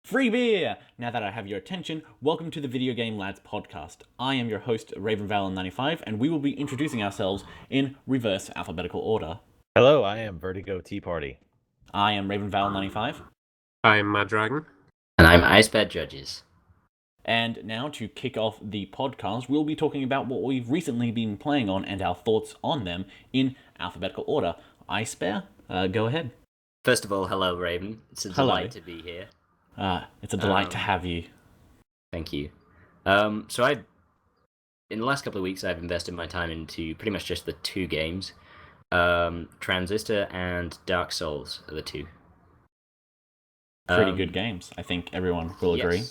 Free beer! Now that I have your attention, welcome to the VideoGameLads Podcast. I am your host, Ravengeance, and we will be introducing ourselves in reverse alphabetical order. Hello, I am VertigoTeaparty. I am Ravengeance. I'm Mad Dragon. And I'm IceBear Judges. And now, to kick off the podcast, we'll be talking about what we've recently been playing on and our thoughts on them in alphabetical order. IceBear, go ahead. First of all, hello, Raven. It's a delight to be here. It's a delight to have you. Thank you. In the last couple of weeks, I've invested my time into pretty much just the two games. Transistor and Dark Souls are the two. Pretty good games. I think everyone will agree.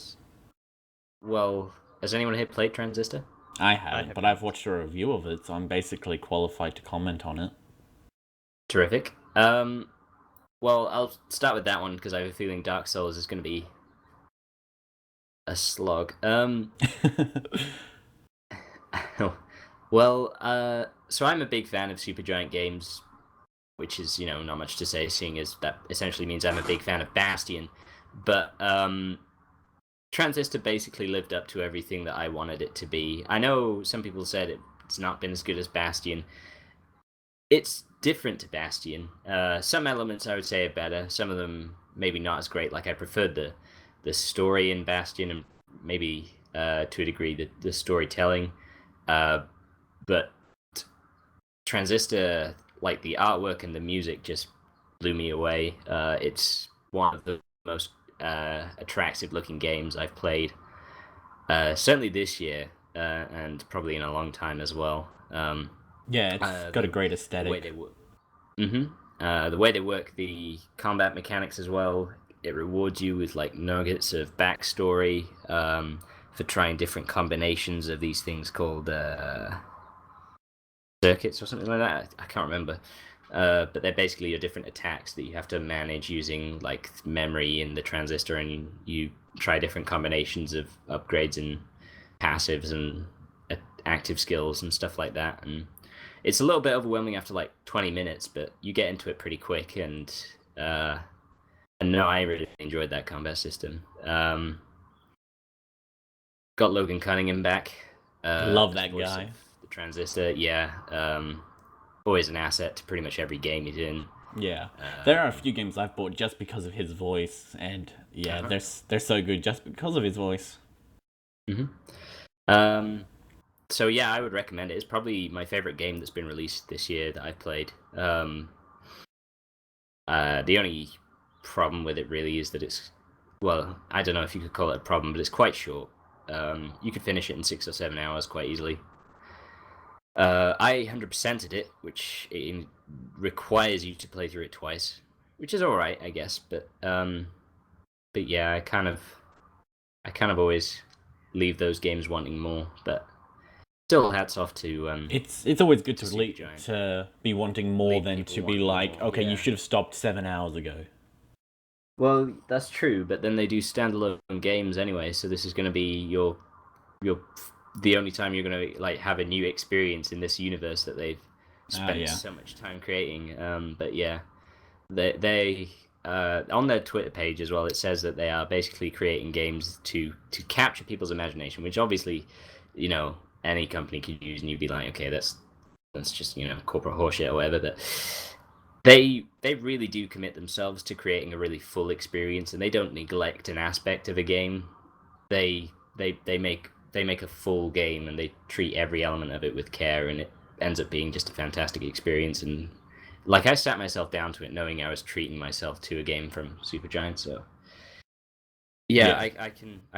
Well, has anyone here played Transistor? I haven't, but I've watched a review of it, so I'm basically qualified to comment on it. Terrific. Well, I'll start with that one because I have a feeling Dark Souls is going to be a slog. So I'm a big fan of Supergiant games, which is, not much to say, seeing as that essentially means I'm a big fan of Bastion. But Transistor basically lived up to everything that I wanted it to be. I know some people said it's not been as good as Bastion. It's different to Bastion. Some elements I would say are better. Some of them maybe not as great. Like I preferred the story in Bastion and maybe to a degree the storytelling. But Transistor, like the artwork and the music, just blew me away. It's one of the most attractive looking games I've played. Certainly this year, and probably in a long time as well. Yeah, it's got a great aesthetic. The way they work the combat mechanics as well, it rewards you with like nuggets of backstory for trying different combinations of these things called circuits or something like that. I can't remember. But they're basically your different attacks that you have to manage using like memory in the Transistor, and you try different combinations of upgrades and passives and active skills and stuff like that. And it's a little bit overwhelming after like 20 minutes, but you get into it pretty quick, and no, I really enjoyed that combat system. Got Logan Cunningham back. Love that guy. The Transistor, yeah. Always an asset to pretty much every game he's in. Yeah, there are a few games I've bought just because of his voice, and they're so good just because of his voice. So yeah, I would recommend it. It's probably my favorite game that's been released this year that I've played. The only problem with it really is that it's, well, I don't know if you could call it a problem, but it's quite short. You could finish it in 6 or 7 hours quite easily. I 100%ed it, which requires you to play through it twice, which is all right, I guess. But yeah, I kind of always leave those games wanting more. But still, hats off to it's always good to be wanting more than to be like, okay, you should have stopped 7 hours ago. Well, that's true, but then they do standalone games anyway, so this is going to be the only time you're going to like have a new experience in this universe that they've spent so much time creating. But yeah, they on their Twitter page as well, it says that they are basically creating games to capture people's imagination, which obviously, any company could use, and you'd be like, okay, that's just corporate horseshit or whatever. But they really do commit themselves to creating a really full experience, and they don't neglect an aspect of a game. They make a full game, and they treat every element of it with care, and it ends up being just a fantastic experience. And like, I sat myself down to it knowing I was treating myself to a game from Supergiant. So yeah. I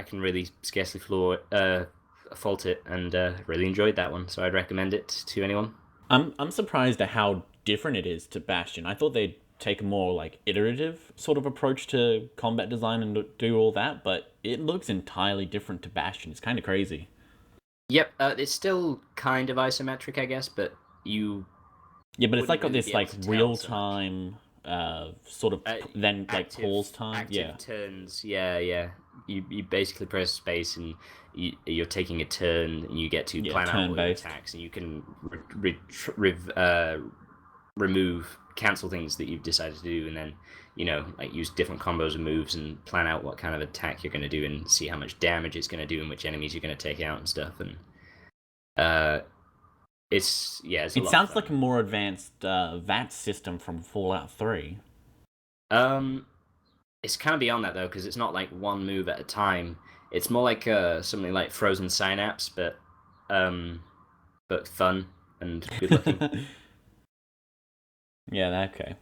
can really scarcely fault it, and really enjoyed that one. So I'd recommend it to anyone. I'm surprised at how different it is to Bastion. I thought they'd take a more like iterative sort of approach to combat design and do all that, but it looks entirely different to Bastion. It's kind of crazy. Yep, it's still kind of isometric, I guess, but you... Yeah, but it's like got this like real-time sort of then like pause time. Active turns, yeah. You basically press space and you're taking a turn, and you get to plan out all your attacks, and you can cancel things that you've decided to do, and then like use different combos and moves and plan out what kind of attack you're going to do and see how much damage it's going to do and which enemies you're going to take out and stuff. And it sounds like a more advanced VAT system from Fallout 3. It's kind of beyond that though, because it's not like one move at a time. It's more like something like Frozen Synapse, but fun and good looking. Yeah, okay.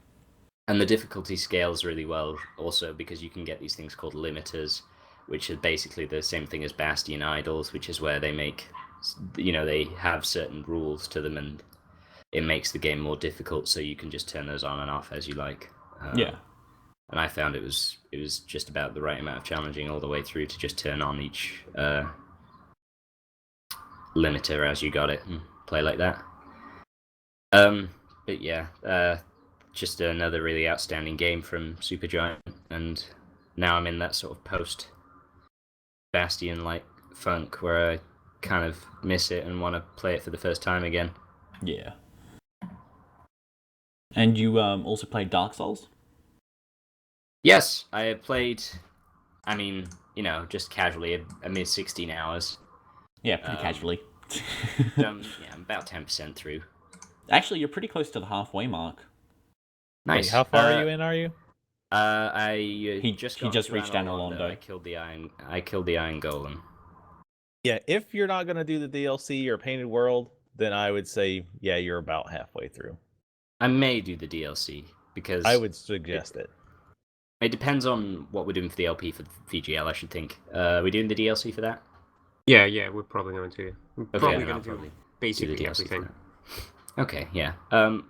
And the difficulty scales really well also, because you can get these things called limiters, which are basically the same thing as Bastion idols, which is where they make, they have certain rules to them, and it makes the game more difficult, so you can just turn those on and off as you like. Yeah. And I found it was just about the right amount of challenging all the way through to just turn on each limiter as you got it and play like that. But yeah, just another really outstanding game from Supergiant, and now I'm in that sort of post Bastion-like funk where I kind of miss it and want to play it for the first time again. Yeah. And you also played Dark Souls? Yes, I have played, just casually, a mid 16 hours. Yeah, pretty casually. I'm about 10% through. Actually, you're pretty close to the halfway mark. Nice. Wait, how far are you in? Are you? He just reached Anolondo. I killed the Iron Golem. Yeah, if you're not gonna do the DLC or Painted World, then I would say you're about halfway through. I may do the DLC because I would suggest it. It depends on what we're doing for the LP for VGL. I should think. Are we doing the DLC for that? Yeah, we're probably going to. We're probably going to do basically the DLC everything. Okay, yeah. I'll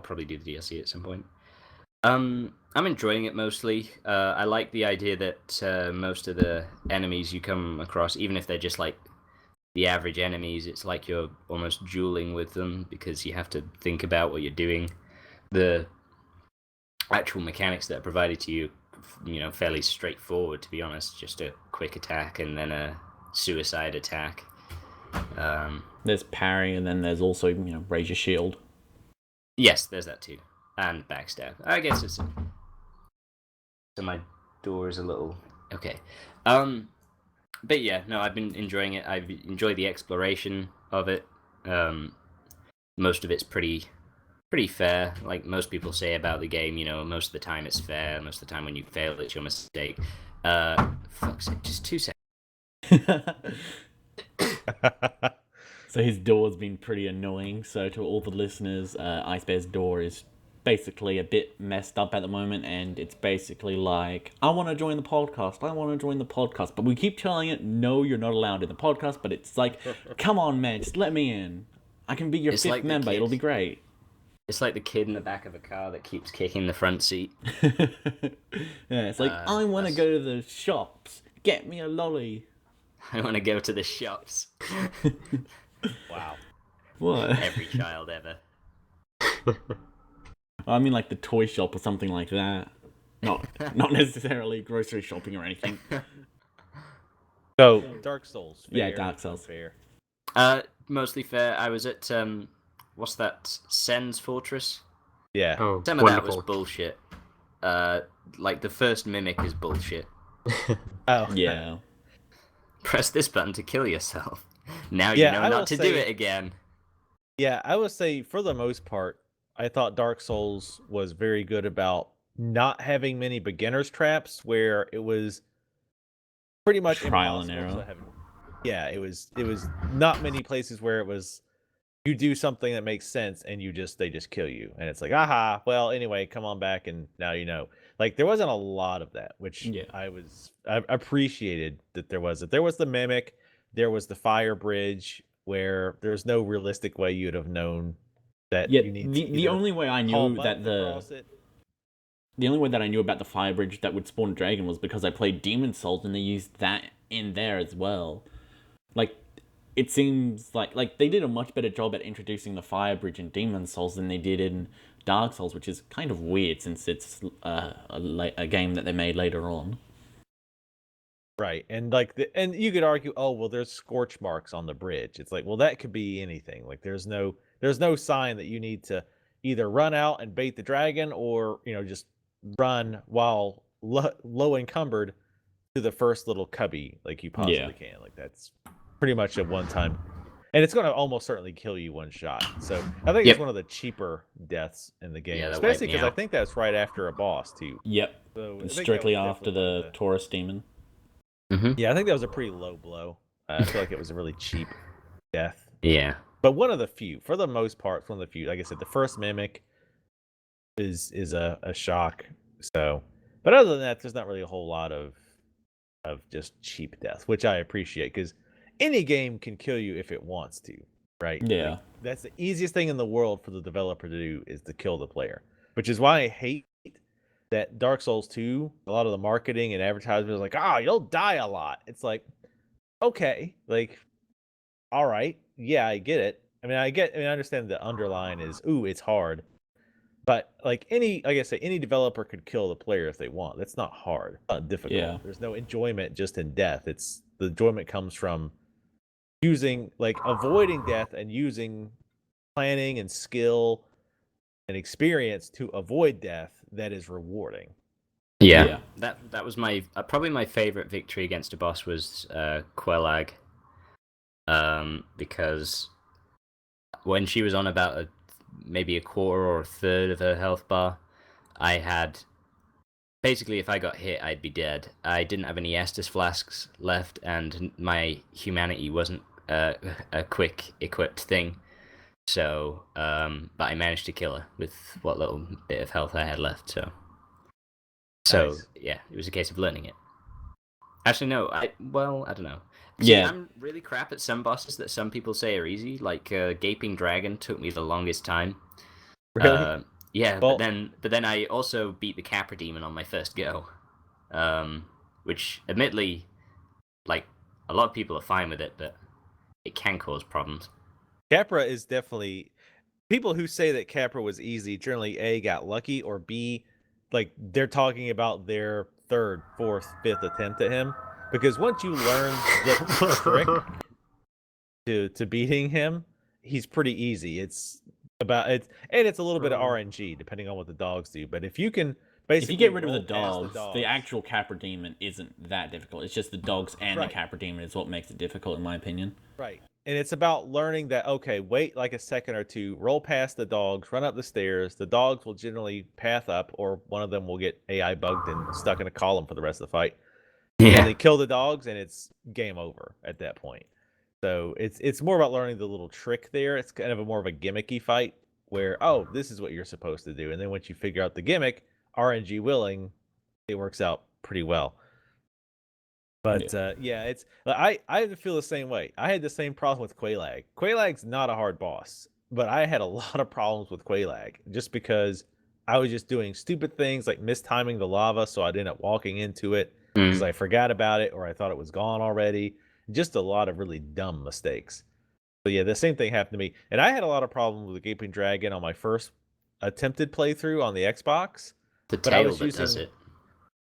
probably do the DLC at some point. I'm enjoying it mostly. I like the idea that most of the enemies you come across, even if they're just like the average enemies, it's like you're almost dueling with them because you have to think about what you're doing. The actual mechanics that are provided to you, fairly straightforward, to be honest. Just a quick attack and then a suicide attack. There's parry, and then there's also, raise your shield. Yes, there's that too. And backstab. I guess it's... So my door is a little... Okay. But yeah, no, I've been enjoying it. I've enjoyed the exploration of it. Most of it's pretty fair. Like most people say about the game, most of the time it's fair. Most of the time when you fail, it's your mistake. Fuck's sake, just 2 seconds. So his door's been pretty annoying. So to all the listeners, IceBear's door is basically a bit messed up at the moment, and it's basically like, I want to join the podcast, but we keep telling it, no, you're not allowed in the podcast, but it's like, come on, man, just let me in. I can be your fifth member, it'll be great. It's like the kid in the back of a car that keeps kicking the front seat. Yeah, it's like, I want to go to the shops, get me a lolly. I want to go to the shops. Wow. What? Every child ever. I mean, like the toy shop or something like that. Not necessarily grocery shopping or anything. So, Dark Souls. Fair, yeah, Dark Souls. Fair. Mostly fair. I was at, what's that? Sen's Fortress? Yeah. Oh, Some of that was bullshit. Like the first mimic is bullshit. Oh. Yeah. Press this button to kill yourself. Now you know not to do it again. Yeah, I would say for the most part, I thought Dark Souls was very good about not having many beginner's traps, where it was pretty much trial and error. Yeah, it was not many places where it was you do something that makes sense and they just kill you, and it's like, aha, well, anyway, come on back and now you know. Like there wasn't a lot of that, which I appreciated that there was. There was the mimic, there was the fire bridge where there's no realistic way you'd have known that you need the only way I knew that the only way that I knew about the fire bridge that would spawn a dragon was because I played Demon Souls and they used that in there as well. Like, it seems like they did a much better job at introducing the fire bridge in Demon Souls than they did in Dark Souls, which is kind of weird since it's a game that they made later on. Right, and and you could argue, oh well, there's scorch marks on the bridge. It's like, well, that could be anything. Like there's no sign that you need to either run out and bait the dragon or just run while low encumbered to the first little cubby like you possibly can. Like that's pretty much a one-time, and it's going to almost certainly kill you one shot. So I think it's one of the cheaper deaths in the game, especially because I think that's right after a boss too. Yep. So strictly after the Taurus demon. Mm-hmm. Yeah, I think that was a pretty low blow. I feel like it was a really cheap death. Yeah. But one of the few, for the most part, one of the few. Like I said, the first mimic is a shock. So, but other than that, there's not really a whole lot of just cheap death, which I appreciate because any game can kill you if it wants to, right? Yeah. Like, that's the easiest thing in the world for the developer to do is to kill the player, which is why I hate that Dark Souls 2, a lot of the marketing and advertisement is like, you'll die a lot. It's like, okay, like, all right, yeah, I get it. I understand the underline is, it's hard. But like I say, any developer could kill the player if they want. That's not hard, not difficult. Yeah. There's no enjoyment just in death. It's the enjoyment comes from avoiding death and using planning and skill and experience to avoid death. That is rewarding. Yeah. That was my probably my favorite victory against a boss was Quelag. Because when she was on about maybe a quarter or a third of her health bar, I had basically, if I got hit, I'd be dead. I didn't have any Estus flasks left, and my humanity wasn't a quick equipped thing. So, but I managed to kill her with what little bit of health I had left. So Nice. Yeah, it was a case of learning it. Actually, no. I don't know. Yeah. See, I'm really crap at some bosses that some people say are easy. Like Gaping Dragon took me the longest time. Really? Yeah, Well- but then I also beat the Capra Demon on my first go, which admittedly, like a lot of people are fine with it, but it can cause problems. Capra is definitely people who say that Capra was easy generally A got lucky or B like they're talking about their third, fourth, fifth attempt at him because once you learn the trick to beating him, he's pretty easy. It's a little bit of RNG depending on what the dogs do. But if you can basically if you get rid of the roll dogs, past the actual Capra Demon isn't that difficult. It's just the dogs and the Capra Demon is what makes it difficult, in my opinion. Right. And it's about learning that, okay, wait like a second or two, roll past the dogs, run up the stairs. The dogs will generally path up, or one of them will get AI bugged and stuck in a column for the rest of the fight. Yeah. And they kill the dogs, and it's game over at that point. So it's more about learning the little trick there. It's kind of more of a gimmicky fight where, this is what you're supposed to do. And then once you figure out the gimmick, RNG willing, it works out pretty well. But it's I feel the same way. I had the same problem with Quelag. Quelag's not a hard boss, but I had a lot of problems with Quelag just because I was just doing stupid things like mistiming the lava, so I'd end up walking into it because I forgot about it or I thought it was gone already. Just a lot of really dumb mistakes. But yeah, the same thing happened to me, and I had a lot of problems with the Gaping Dragon on my first attempted playthrough on the Xbox. The tail that does it.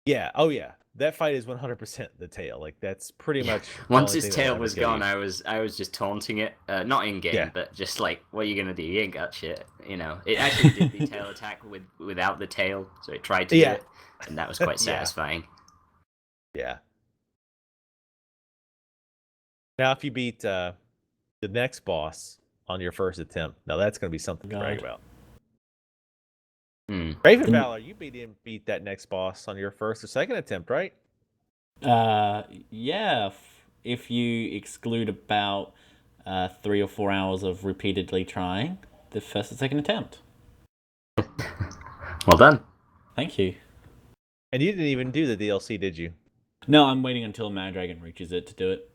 Yeah. Yeah. That fight is 100% the tail. Like that's pretty much. Once his tail was gone, I was just taunting it, not in game, Yeah. but just like, what are you gonna do? You ain't got shit, you know. It actually did the tail attack without the tail, so it tried to do it, and that was quite satisfying. Yeah. Now, if you beat the next boss on your first attempt, now that's going to be something to brag about. Raven Valor, you beat that next boss on your first or second attempt, right? Yeah. If you exclude about 3 or 4 hours of repeatedly trying the first and second attempt. Well done. Thank you. And you didn't even do the DLC, did you? No, I'm waiting until Mad Dragon reaches it to do it.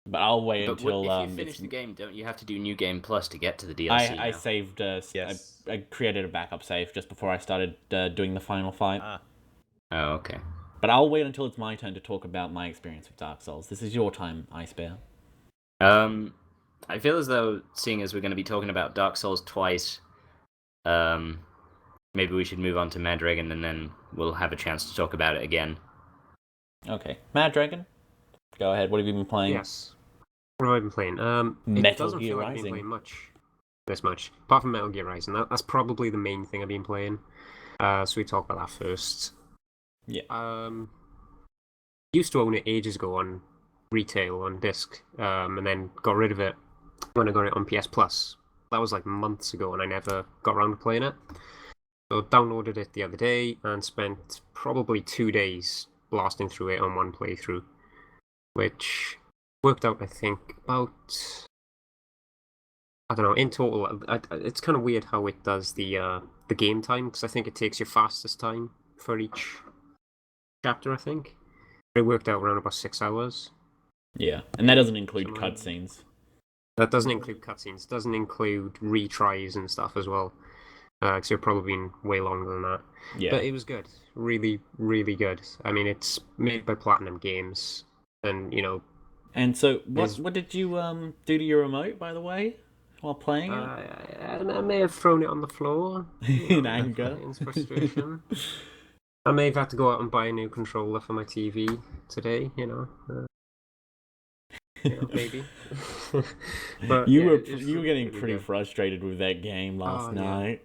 But I'll wait until. If you finish the game, don't you have to do New Game Plus to get to the DLC? I saved. Yes. I created a backup save just before I started doing the final fight. Oh, okay. But I'll wait until it's my turn to talk about my experience with Dark Souls. This is your time, IceBear. I feel as though, seeing as we're going to be talking about Dark Souls twice, maybe we should move on to Mad Dragon, and then we'll have a chance to talk about it again. Okay, Mad Dragon. Go ahead. What have you been playing? Yes. What have I been playing? It Metal doesn't Gear feel like I've Rising. been playing much. this much. Apart from Metal Gear Rising, that's probably the main thing I've been playing. So we talk about that first. Yeah. Used to own it ages ago on retail on disc, and then got rid of it when I got it on PS Plus. That was like months ago, and I never got around to playing it. So downloaded it the other day and spent probably 2 days blasting through it on one playthrough, which worked out, I think, about, I don't know, in total. It's kind of weird how it does the game time, because I think it takes your fastest time for each chapter, I think. It worked out around about 6 hours. Yeah, and that doesn't include cutscenes. That doesn't include cutscenes. Doesn't include retries and stuff as well. Because it would probably been way longer than that. Yeah. But it was good. Really, really good. I mean, it's made by Platinum Games, and you know. And so, what did you do to your remote, by the way, while playing it? I may have thrown it on the floor in anger, in frustration. I may have had to go out and buy a new controller for my TV today. Maybe. But you were getting pretty frustrated with that game last night.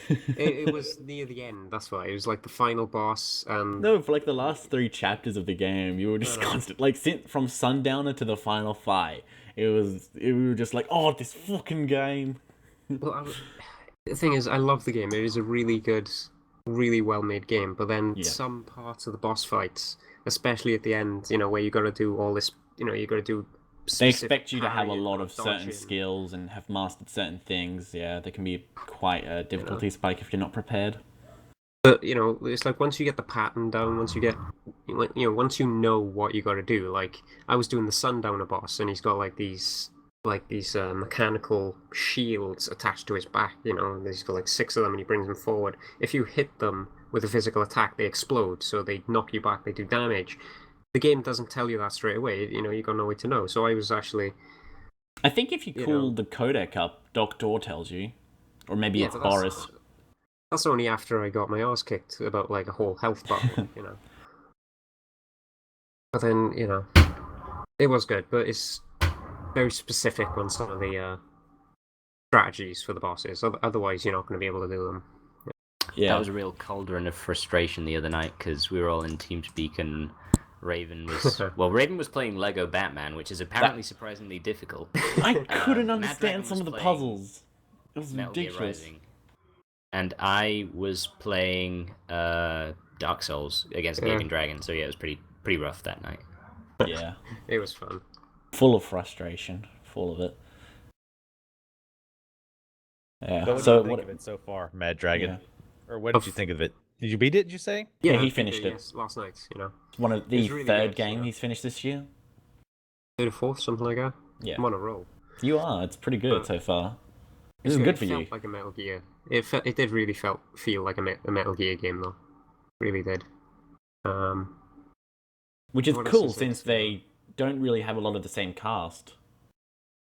It was near the end. That's why it was like the final boss. No, for like the last 3 chapters of the game, you were just constant, like from Sundowner to the final fight. We were just like, oh, this fucking game. Well, the thing is, I love the game. It is a really good, really well-made game. But then some parts of the boss fights, especially at the end, where you got to do all this, you got to do. They expect you to have a lot of certain skills and have mastered certain things. Yeah, there can be quite a difficulty spike if you're not prepared. But it's like once you get the pattern down, once you know what you got to do. Like I was doing the Sundowner boss, and he's got these mechanical shields attached to his back. And he's got like 6 of them, and he brings them forward. If you hit them with a physical attack, they explode, so they knock you back. They do damage. The game doesn't tell you that straight away. You got no way to know. So I was actually. I think if you call the codec up, Doctor tells you, or maybe it's Boris. That's only after I got my arse kicked about like a whole health battle, But then it was good, but it's very specific on some of the strategies for the bosses. Otherwise, you're not going to be able to do them. Yeah, that was a real cauldron of frustration the other night because we were all in TeamSpeak and. Raven was playing Lego Batman, which is apparently surprisingly difficult. I couldn't understand some of the puzzles. It was ridiculous. And I was playing Dark Souls against Gaming Dragon, so yeah, it was pretty rough that night. Yeah. It was fun. Full of frustration. Full of it. Yeah. So what do you think of it so far, Mad Dragon? Yeah. Or what did you think of it? Did you beat it, did you say? Yeah, he finished it. Yes, last night, It's one of the really third game he's finished this year. 3rd or 4th, something like that. Yeah. I'm on a roll. You are. It's pretty good so far. This is good for you. It felt like a Metal Gear. It did really feel like a Metal Gear game, though. Really did. Which is cool, since they don't really have a lot of the same cast.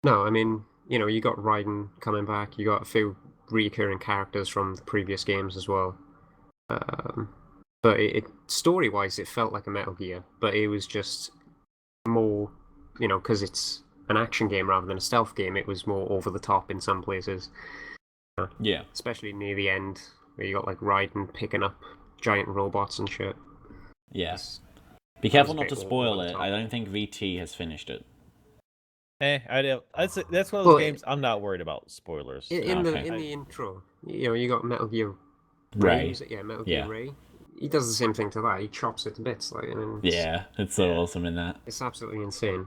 No, I mean, you got Raiden coming back. You got a few recurring characters from the previous games as well. But story-wise, it felt like a Metal Gear, but it was just more, because it's an action game rather than a stealth game, it was more over the top in some places. Yeah. Especially near the end, where you got like Raiden picking up giant robots and shit. Yes. Be careful not to spoil it. I don't think VT has finished it. I don't. That's one of those games I'm not worried about spoilers. In the intro, you got Metal Gear Ray. Metal Gear Ray. He does the same thing to that. He chops it to bits. It's so awesome in that. It's absolutely insane.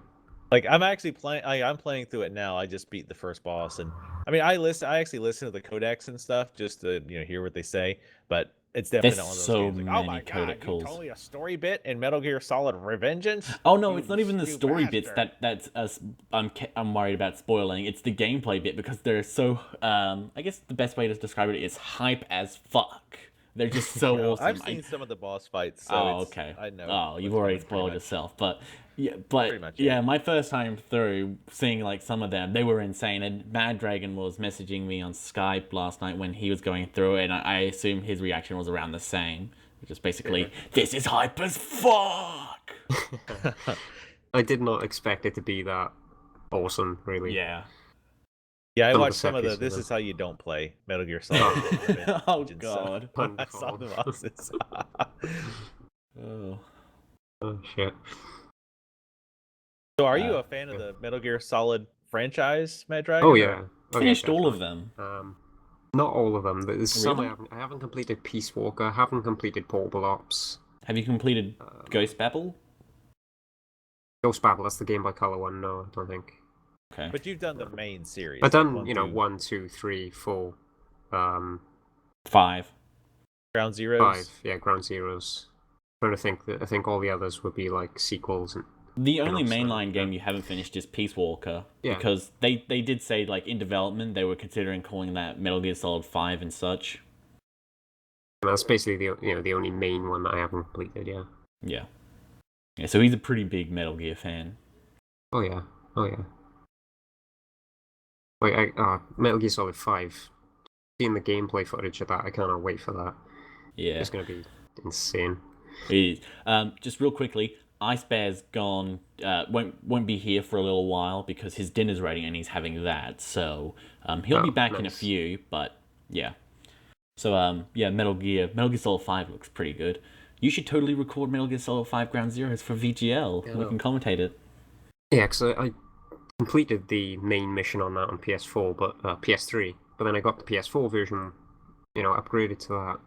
Like I'm actually playing. I'm playing through it now. I just beat the first boss, and I mean, I actually listen to the codecs and stuff just to hear what they say. But it's definitely not one of those games. Like, oh my god, you told me a story bit in Metal Gear Solid Revengeance. Oh no, it's not even the story bits that's I'm worried about spoiling. It's the gameplay bit because they're so. I guess the best way to describe it is hype as fuck. They're just so awesome. I've seen some of the boss fights. So okay. I know. Oh, you've already spoiled yourself, but my first time through seeing like some of them, they were insane. And Mad Dragon was messaging me on Skype last night when he was going through it, and I assume his reaction was around the same, which is basically, this is hype as fuck. I did not expect it to be that awesome, really. Yeah. Yeah, I Some of watched the some of the. set This pieces, is how you don't play Metal Gear Solid. Oh, Revengeance, God. when I saw the Wonderful. bosses. Oh. Oh shit. So, are you a fan of the Metal Gear Solid franchise, Matt Dragon? Oh or- yeah. Oh, Finished yeah, all of definitely. them. Not all of them. There's some Really? I haven't completed Peace Walker. I haven't completed Portable Ops. Have you completed Um, Ghost Babel? Ghost Battle. That's the Game Boy Color one. No, I don't think. Okay. But you've done the main series. I've like done, one you know, through 1, 2, 3, 4, 5. Ground Zeroes. 5. Yeah, Ground Zeroes. Trying to think that I think all the others would be like sequels. And The only also, mainline game you haven't finished is Peace Walker. Yeah. Because they did say, like, in development, they were considering calling that Metal Gear Solid 5 and such. that's basically the only main one that I haven't completed. Yeah. Yeah. Yeah, so he's a pretty big Metal Gear fan. Oh yeah. Oh yeah. Like Metal Gear Solid 5. Seeing the gameplay footage of that, I cannot wait for that. Yeah. It's gonna be insane. It is. Just real quickly, IceBear's gone. Won't be here for a little while because his dinner's ready and he's having that. So he'll be back in a nice. few. But yeah. So yeah, Metal Gear Solid 5 looks pretty good. You should totally record Metal Gear Solid 5 Ground Zeroes for VGL. Yeah, we can commentate it. Yeah, because I completed the main mission on that on PS4, but PS3. But then I got the PS4 version, upgraded to that,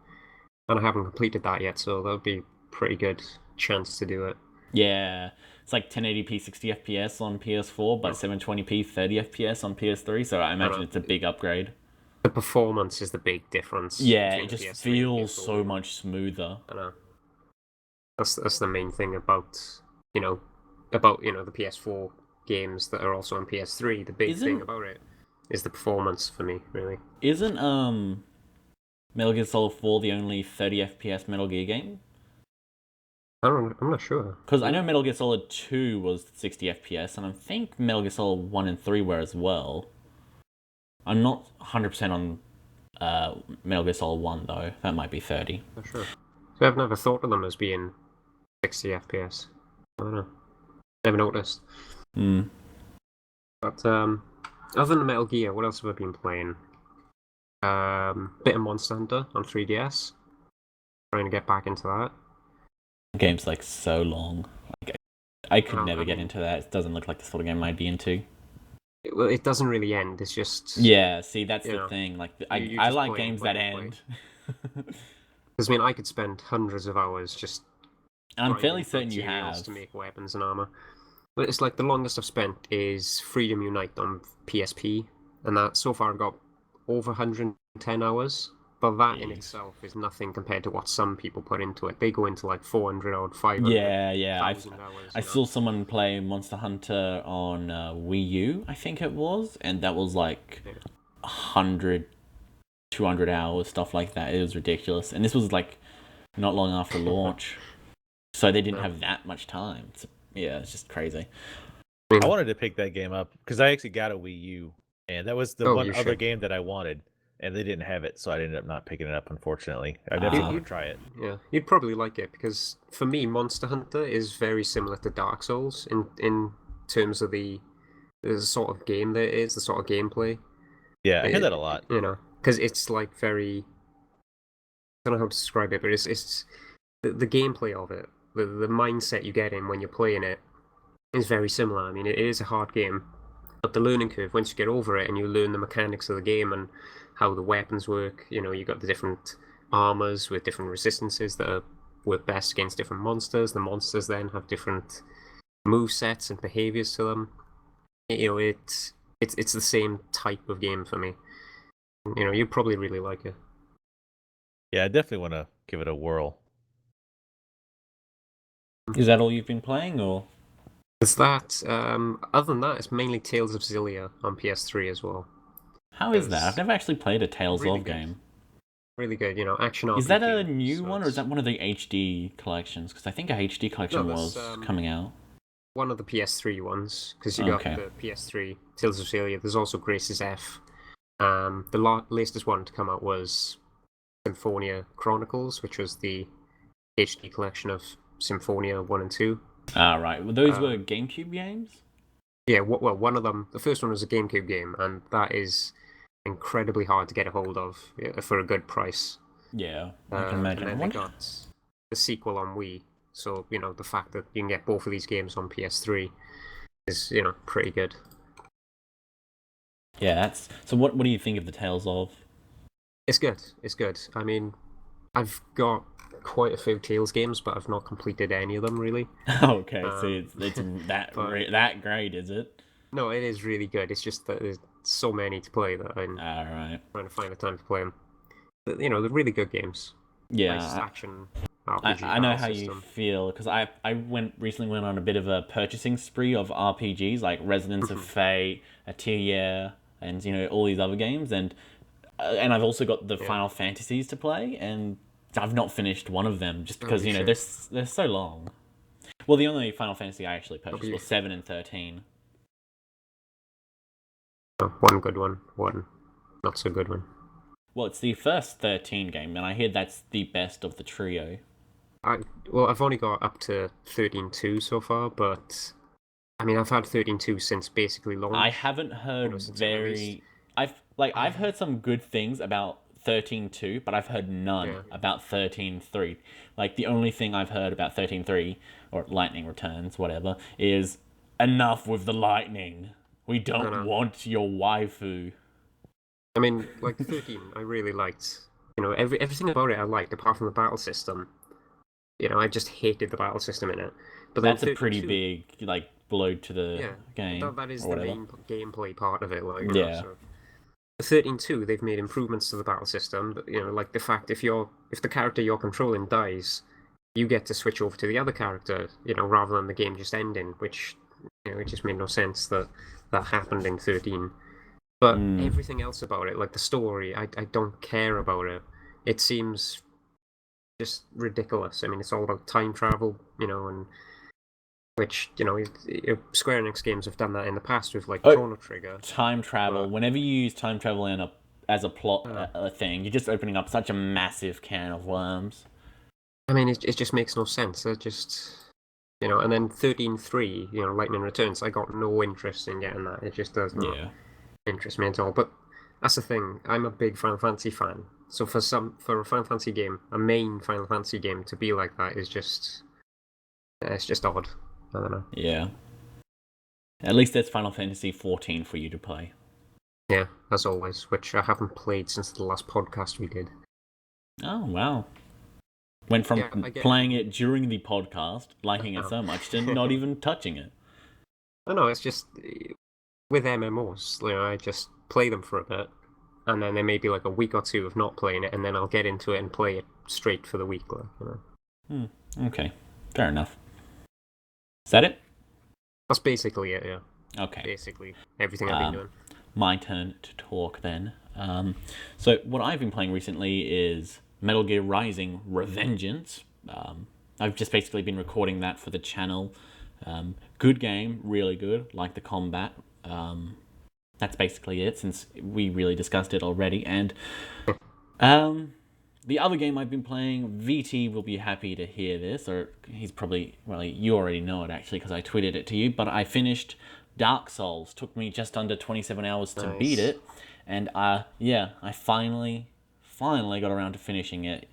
and I haven't completed that yet. So that would be a pretty good chance to do it. Yeah, it's like 1080p 60 FPS on PS4, but 720p 30 FPS on PS3. So I imagine it's a big upgrade. The performance is the big difference. Yeah, it between just PS3 and feels PS4. so much smoother. I know. That's the main thing about the PS4 games that are also on PS3. The big thing about it is the performance for me, really. Isn't Metal Gear Solid 4 the only 30 FPS Metal Gear game? I'm not sure. Because I know Metal Gear Solid 2 was 60 FPS, and I think Metal Gear Solid 1 and 3 were as well. I'm not 100% on Metal Gear Solid 1, though. That might be 30. Not sure. So I've never thought of them as being 60 FPS. I don't know. Never noticed. Hmm. But other than Metal Gear, what else have I been playing? Bit of Monster Hunter on 3DS. Trying to get back into that. The game's like so long. Like, I could Oh, never I get mean- into that. It doesn't look like the sort of game I'd be into. Well, it doesn't really end. It's just Yeah, see, that's You the know, thing. Like, you I just like play games what that you play. end. Because I could spend hundreds of hours just. And I'm grinding fairly for certain you materials have. to make weapons and armor. But it's like the longest I've spent is Freedom Unite on PSP, and that so far I've got over 110 hours. But that in Jeez. itself is nothing compared to what some people put into it. They go into like 400 or 500. Yeah. 1,000 hours. I saw someone play Monster Hunter on Wii U, I think it was, and that was like 100, 200 hours, stuff like that. It was ridiculous. And this was like not long after launch. So they didn't have that much time. It's just crazy. I wanted to pick that game up because I actually got a Wii U, and that was the Oh, one you other should. game that I wanted, and they didn't have it, so I ended up not picking it up. Unfortunately, I definitely want to try it. Yeah, you'd probably like it because for me, Monster Hunter is very similar to Dark Souls in terms of the sort of game that it is, the sort of gameplay. Yeah, I hear that a lot. Because it's like very. I don't know how to describe it, but it's the gameplay of it, the mindset you get in when you're playing it is very similar. I mean, it is a hard game, but the learning curve, once you get over it and you learn the mechanics of the game and how the weapons work, you got the different armors with different resistances that work best against different monsters. The monsters then have different move sets and behaviors to them. It's the same type of game for me. You'd probably really like it. Yeah, I definitely want to give it a whirl. Is that all you've been playing, or? It's that. Other than that, it's mainly Tales of Xillia on PS3 as well. How is that? I've never actually played a Tales really of good. game. Really good, action RPG. Is that a new so one, or is it's that one of the HD collections? Because I think a HD collection No, was that's, coming out. one of the PS3 ones? Because you got Okay. the PS3 Tales of Xillia. There's also Grace's F. The latest one to come out was Symphonia Chronicles, which was the HD collection of Symphonia 1 and 2. Ah, right. Well, those were GameCube games? Yeah, well, one of them, the first one was a GameCube game, and that is incredibly hard to get a hold of for a good price. Yeah, I can And imagine. I then they wonder- got the sequel on Wii, so the fact that you can get both of these games on PS3 is pretty good. Yeah, that's so. What do you think of the Tales of? It's good. It's good. I mean, I've got quite a few Tales games, but I've not completed any of them really. Okay, so it's that but- that great, is it? No, it is really good. It's just that there's so many to play that I'm All right. trying to find the time to play them. But, they're really good games. Yeah, Nice action RPG. I know battle how you system. feel because I recently went on a bit of a purchasing spree of RPGs like Resonance of Fate, Atelier, and all these other games, and I've also got the Final Fantasies to play, and I've not finished one of them just because Holy they're so long. Well, the only Final Fantasy I actually purchased was 7 and 13. One good one, one not so good one. Well, it's the first 13 game, and I hear that's the best of the trio. I've only got up to 13.2 so far, but I mean I've had 13.2 since basically launch. I haven't heard I've heard some good things about 13.2, but I've heard none about 13.3. Like the only thing I've heard about 13.3 or Lightning Returns, whatever, is enough with the lightning. We don't want your waifu. I mean, like 13, I really liked. Everything about it I liked, apart from the battle system. I just hated the battle system in it. But that's a pretty big blow to the game. That is or the whatever. main gameplay part of it. Yeah. So. The 13.2, they've made improvements to the battle system. Like the fact if the character you're controlling dies, you get to switch over to the other character. Rather than the game just ending, which it just made no sense that happened in 13. But everything else about it, like the story, I don't care about it. It seems just ridiculous. I mean, it's all about time travel, and which, Square Enix games have done that in the past with Chrono Trigger. Time travel. Whenever you use time travel as a plot thing, you're just opening up such a massive can of worms. I mean, it just makes no sense. It just, and then 13.3, Lightning Returns, I got no interest in getting that. It just does not interest me at all. But that's the thing. I'm a big Final Fantasy fan. So for a Final Fantasy game, a main Final Fantasy game to be like that is just, it's just odd. I don't know. Yeah. At least there's Final Fantasy 14 for you to play. Yeah, as always, which I haven't played since the last podcast we did. Oh, wow. Went from playing it during the podcast, liking it so much, to not even touching it. I know, it's just, with MMOs, I just play them for a bit, and then there may be a week or two of not playing it, and then I'll get into it and play it straight for the week. Okay, fair enough. Is that it? That's basically it, yeah. Okay. Basically, everything I've been doing. My turn to talk then. So what I've been playing recently is Metal Gear Rising Revengeance. I've just basically been recording that for the channel. Good game, really good, like the combat. That's basically it, since we really discussed it already. And the other game I've been playing, VT will be happy to hear this, or he's probably, well, you already know it actually because I tweeted it to you, but I finished Dark Souls. Took me just under 27 hours to beat it, and I finally got around to finishing it.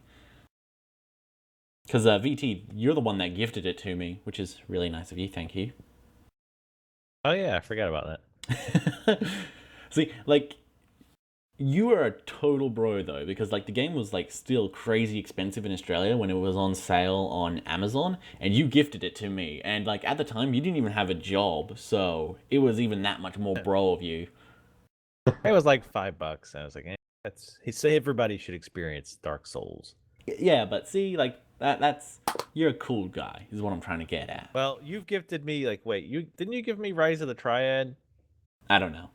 Because VT, you're the one that gifted it to me, which is really nice of you, thank you. Oh yeah, I forgot about that. See, you are a total bro though, because the game was still crazy expensive in Australia when it was on sale on Amazon, and you gifted it to me, and at the time you didn't even have a job, so it was even that much more bro of you. It was $5, and I was like, he said everybody should experience Dark Souls. Yeah, but see, that's you're a cool guy, is what I'm trying to get at. Well, you've gifted me didn't you give me Rise of the Triad? I don't know.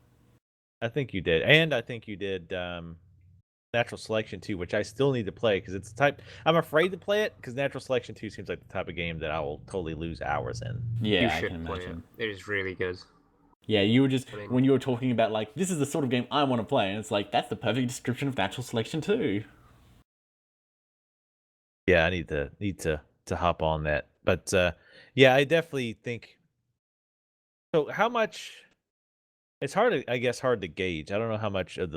I think you did, and I think you did Natural Selection 2, which I still need to play because it's the type I'm afraid to play it because Natural Selection 2 seems like the type of game that I will totally lose hours in. Yeah, I can imagine. It is really good. Yeah, you were just when you were talking about this is the sort of game I want to play, and it's that's the perfect description of Natural Selection 2. Yeah, I need to hop on that, but yeah, I definitely think So how much? It's hard to gauge. I don't know how much of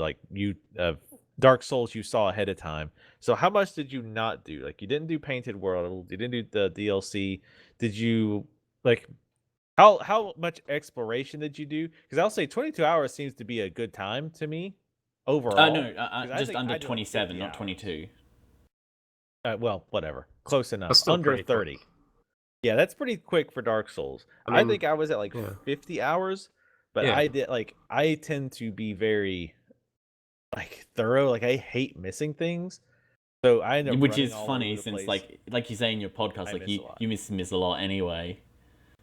Dark Souls you saw ahead of time. So how much did you not do? Like you didn't do Painted World, you didn't do the DLC. Did you like how much exploration did you do? Because I'll say 22 hours seems to be a good time to me overall. No, 'Cause I just think under I did like 27, 50 not hours. 22. Well, whatever. Close enough. That's still Under pretty 30. quick. Yeah, that's pretty quick for Dark Souls. I I mean, think I was at like yeah. 50 hours, but Yeah. I tend to be very thorough. Like I hate missing things. So I end up Which running is all funny over the since, place. like you say in your podcast, I like miss a lot. you miss a lot anyway.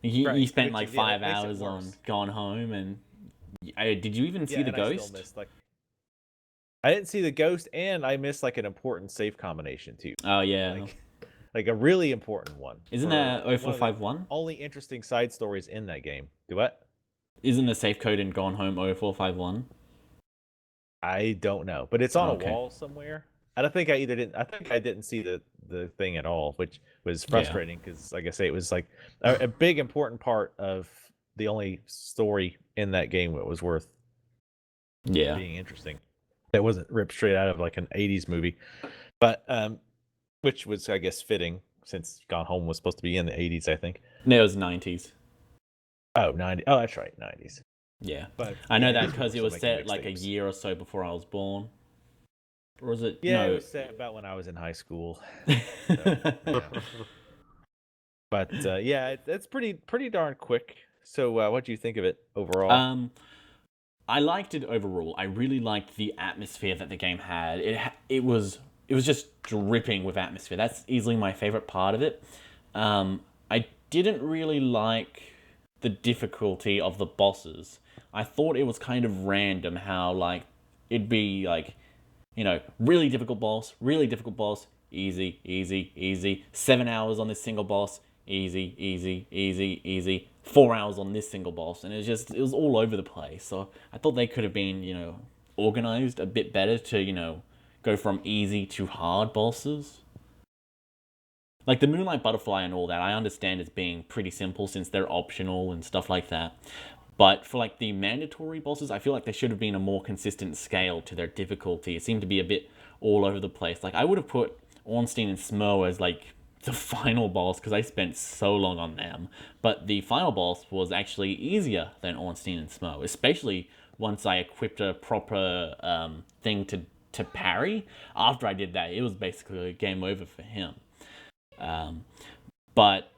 You Right, spent which like again, that 5 makes it hours on worse. Gone Home, and did you even see the and I still ghost? missed, I didn't see the ghost, and I missed like an important safe combination too. Oh yeah, Like a really important one. isn't for that one of the 0451? only interesting side stories in that game? Do what? Isn't the safe code in Gone Home 0451? I don't know, but it's on Okay. a wall somewhere. I don't think I either didn't. I think I didn't see the thing at all, which was frustrating because, like I say, it was like a big important part of the only story in that game that was worth Yeah. being interesting. That wasn't ripped straight out of like an '80s movie, but which was I guess fitting since Gone Home was supposed to be in the '80s, I think. No, it was 90s. Oh, 90. Oh, that's right, '90s. Yeah. But I know yeah, that these because people it still was making set like a mixtapes. year or so before I was born. Or was it? Yeah, no. it was set about when I was in high school. Yeah. But yeah, that's pretty darn quick. So what do you think of it overall? I liked it overall. I really liked the atmosphere that the game had. It was just dripping with atmosphere. That's easily my favorite part of it. I didn't really like the difficulty of the bosses. I thought it was kind of random how like it'd be like, really difficult boss, easy, easy, easy. 7 hours on this single boss, easy, easy, easy, easy. 4 hours on this single boss, and it was all over the place. So I thought they could have been, organized a bit better to, go from easy to hard bosses. Like the Moonlight Butterfly and all that, I understand as being pretty simple since they're optional and stuff like that. But for like the mandatory bosses, I feel like there should have been a more consistent scale to their difficulty. It seemed to be a bit all over the place. Like I would have put Ornstein and Smo as like the final boss because I spent so long on them. But the final boss was actually easier than Ornstein and Smo, especially once I equipped a proper thing to parry. After I did that, it was basically a game over for him. But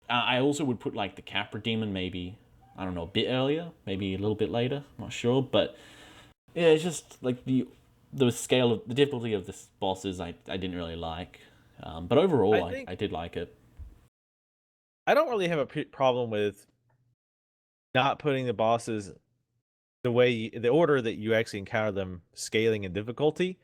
I also would put like the Capra Demon maybe, I don't know, a bit earlier, maybe a little bit later, not sure. But yeah, it's just like the scale of the difficulty of the bosses I didn't really like. But overall, I did like it. I don't really have a problem with not putting the bosses the order that you actually encounter them scaling in difficulty.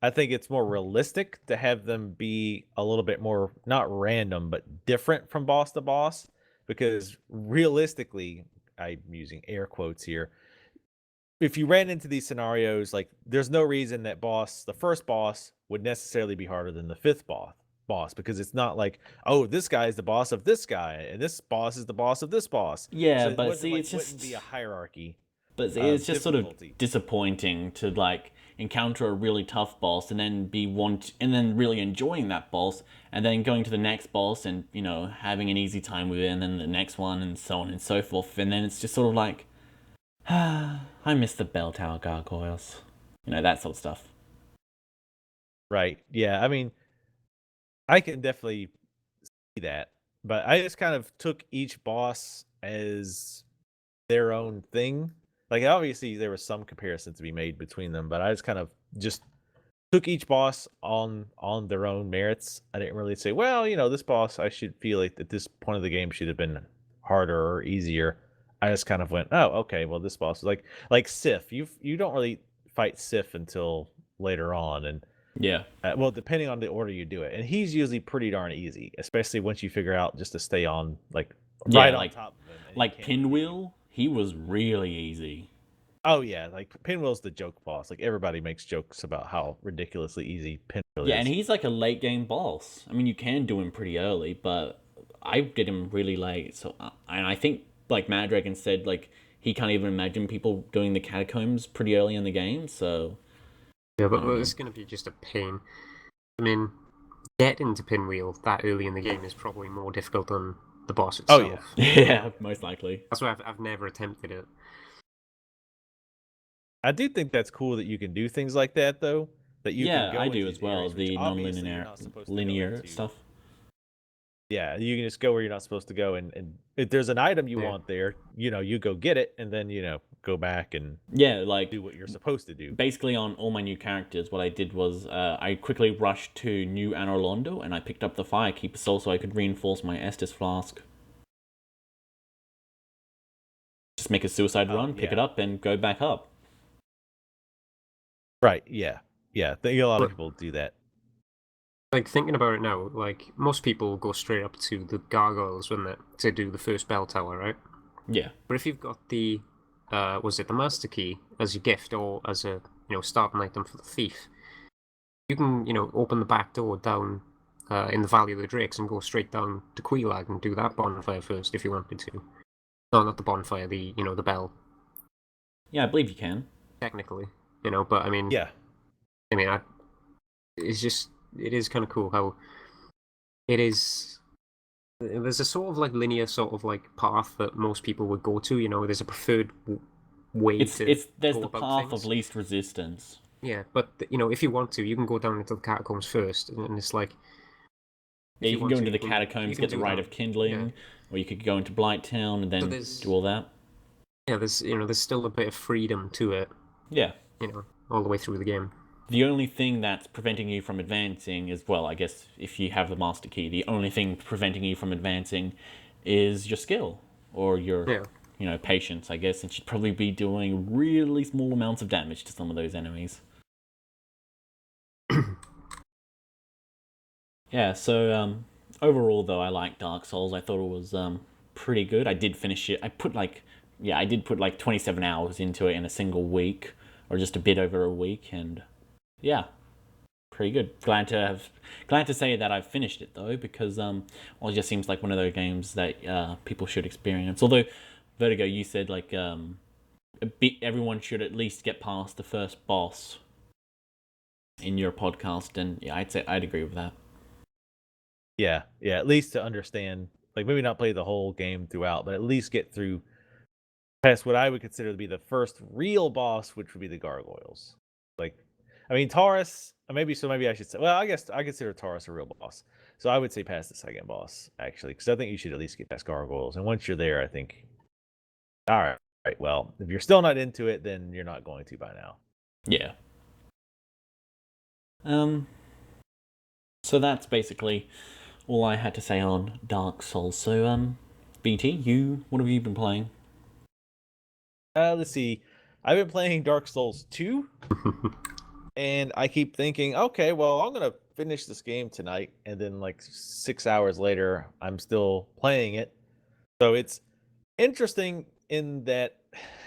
I think it's more realistic to have them be a little bit more, not random, but different from boss to boss. Because realistically, I'm using air quotes here, if you ran into these scenarios, like there's no reason that the first boss would necessarily be harder than the fifth boss, because it's not like, oh, this guy is the boss of this guy, and this boss is the boss of this boss. Yeah, so but see, it it's wouldn't be a hierarchy. But it's just sort of difficulty. disappointing to like encounter a really tough boss and then really enjoying that boss, and then going to the next boss and having an easy time with it, and then the next one, and so on and so forth. And then it's just sort of like, I miss the bell tower gargoyles, that sort of stuff. Right. Yeah. I mean, I can definitely see that, but I just kind of took each boss as their own thing. Like obviously there was some comparison to be made between them, but I just kind of took each boss on their own merits. I didn't really say, well, this boss I should feel like at this point of the game should have been harder or easier. I just kind of went, oh, okay, well this boss is like Sif. You don't really fight Sif until later on, and yeah. Well, depending on the order you do it, and he's usually pretty darn easy, especially once you figure out just to stay on on top of him. Like Pinwheel, he was really easy. Oh yeah, like Pinwheel's the joke boss. Like everybody makes jokes about how ridiculously easy Pinwheel is. Yeah, and he's like a late game boss. I mean, you can do him pretty early, but I did him really late. So, and I think like Mad Dragon said, like he can't even imagine people doing the catacombs pretty early in the game. So yeah, but it's going to be just a pain. I mean, getting to Pinwheel that early in the game is probably more difficult than the boss itself. Oh yeah, yeah, most likely. That's why I've never attempted it. I do think that's cool that you can do things like that, though. That you can go I into do as well. areas which The obviously you're non-linear not supposed to go linear into. stuff. Yeah, you can just go where you're not supposed to go, and if there's an item you want there, you go get it, and then go back and like do what you're supposed to do. Basically, on all my new characters, what I did was I quickly rushed to New Anor Londo, and I picked up the Firekeeper Soul so I could reinforce my Estus Flask. Just make a suicide run, pick it up, and go back up. Right, yeah. I think a lot of people do that. Like, thinking about it now, like, most people go straight up to the gargoyles, wouldn't it, to do the first bell tower, right? Yeah. But if you've got the, was it the Master Key as a gift or as a, starting item for the thief, you can, open the back door down in the Valley of the Drakes and go straight down to Quelaag and do that bonfire first if you wanted to. No, not the bonfire, the bell. Yeah, I believe you can. Technically, but I mean... Yeah. I mean, it is kind of cool how it is. There's a sort of like linear sort of like path that most people would go to. There's a preferred way there's go the about path things. of least resistance. Yeah, but if you want to, you can go down into the catacombs first, and it's like. Yeah, you can go into the catacombs, get the Rite of Kindling, or you could go into Blighttown and then do all that. Yeah, there's still a bit of freedom to it. Yeah. All the way through the game. The only thing that's preventing you from advancing is, well, I guess if you have the Master Key, the only thing preventing you from advancing is your skill or your, patience, I guess, and you'd probably be doing really small amounts of damage to some of those enemies. Yeah, so overall, though, I like Dark Souls. I thought it was pretty good. I did finish it. I did put like 27 hours into it in a single week, or just a bit over a week, and yeah, pretty good. Glad to say that I've finished it though, because it just seems like one of those games that people should experience. Although Vertigo, you said like everyone should at least get past the first boss in your podcast, and yeah, I'd agree with that. Yeah, at least to understand, like maybe not play the whole game throughout, but at least get through past what I would consider to be the first real boss, which would be the gargoyles. Like, I mean, Taurus, maybe I should say, well, I guess I consider Taurus a real boss. So I would say past the second boss, actually, because I think you should at least get past gargoyles. And once you're there, I think, all right, well, if you're still not into it, then you're not going to by now. Yeah. So that's basically all I had to say on Dark Souls. So, BT, what have you been playing? Let's see. I've been playing Dark Souls 2, and I keep thinking, okay, well, I'm going to finish this game tonight, and then like 6 hours later, I'm still playing it. So it's interesting in that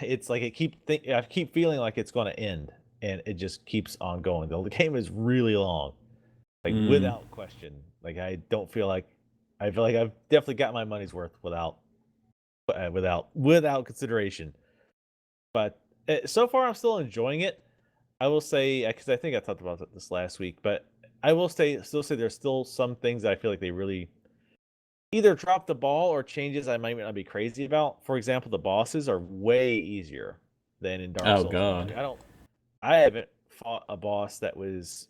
it's like I keep feeling like it's going to end, and it just keeps on going. The game is really long, like without question. Like I feel like I've definitely got my money's worth without consideration. But so far, I'm still enjoying it. I will say, because I think I talked about this last week, but I will still say there's still some things that I feel like they really either drop the ball or changes I might not be crazy about. For example, the bosses are way easier than in Dark Souls. Oh God, I haven't fought a boss that was.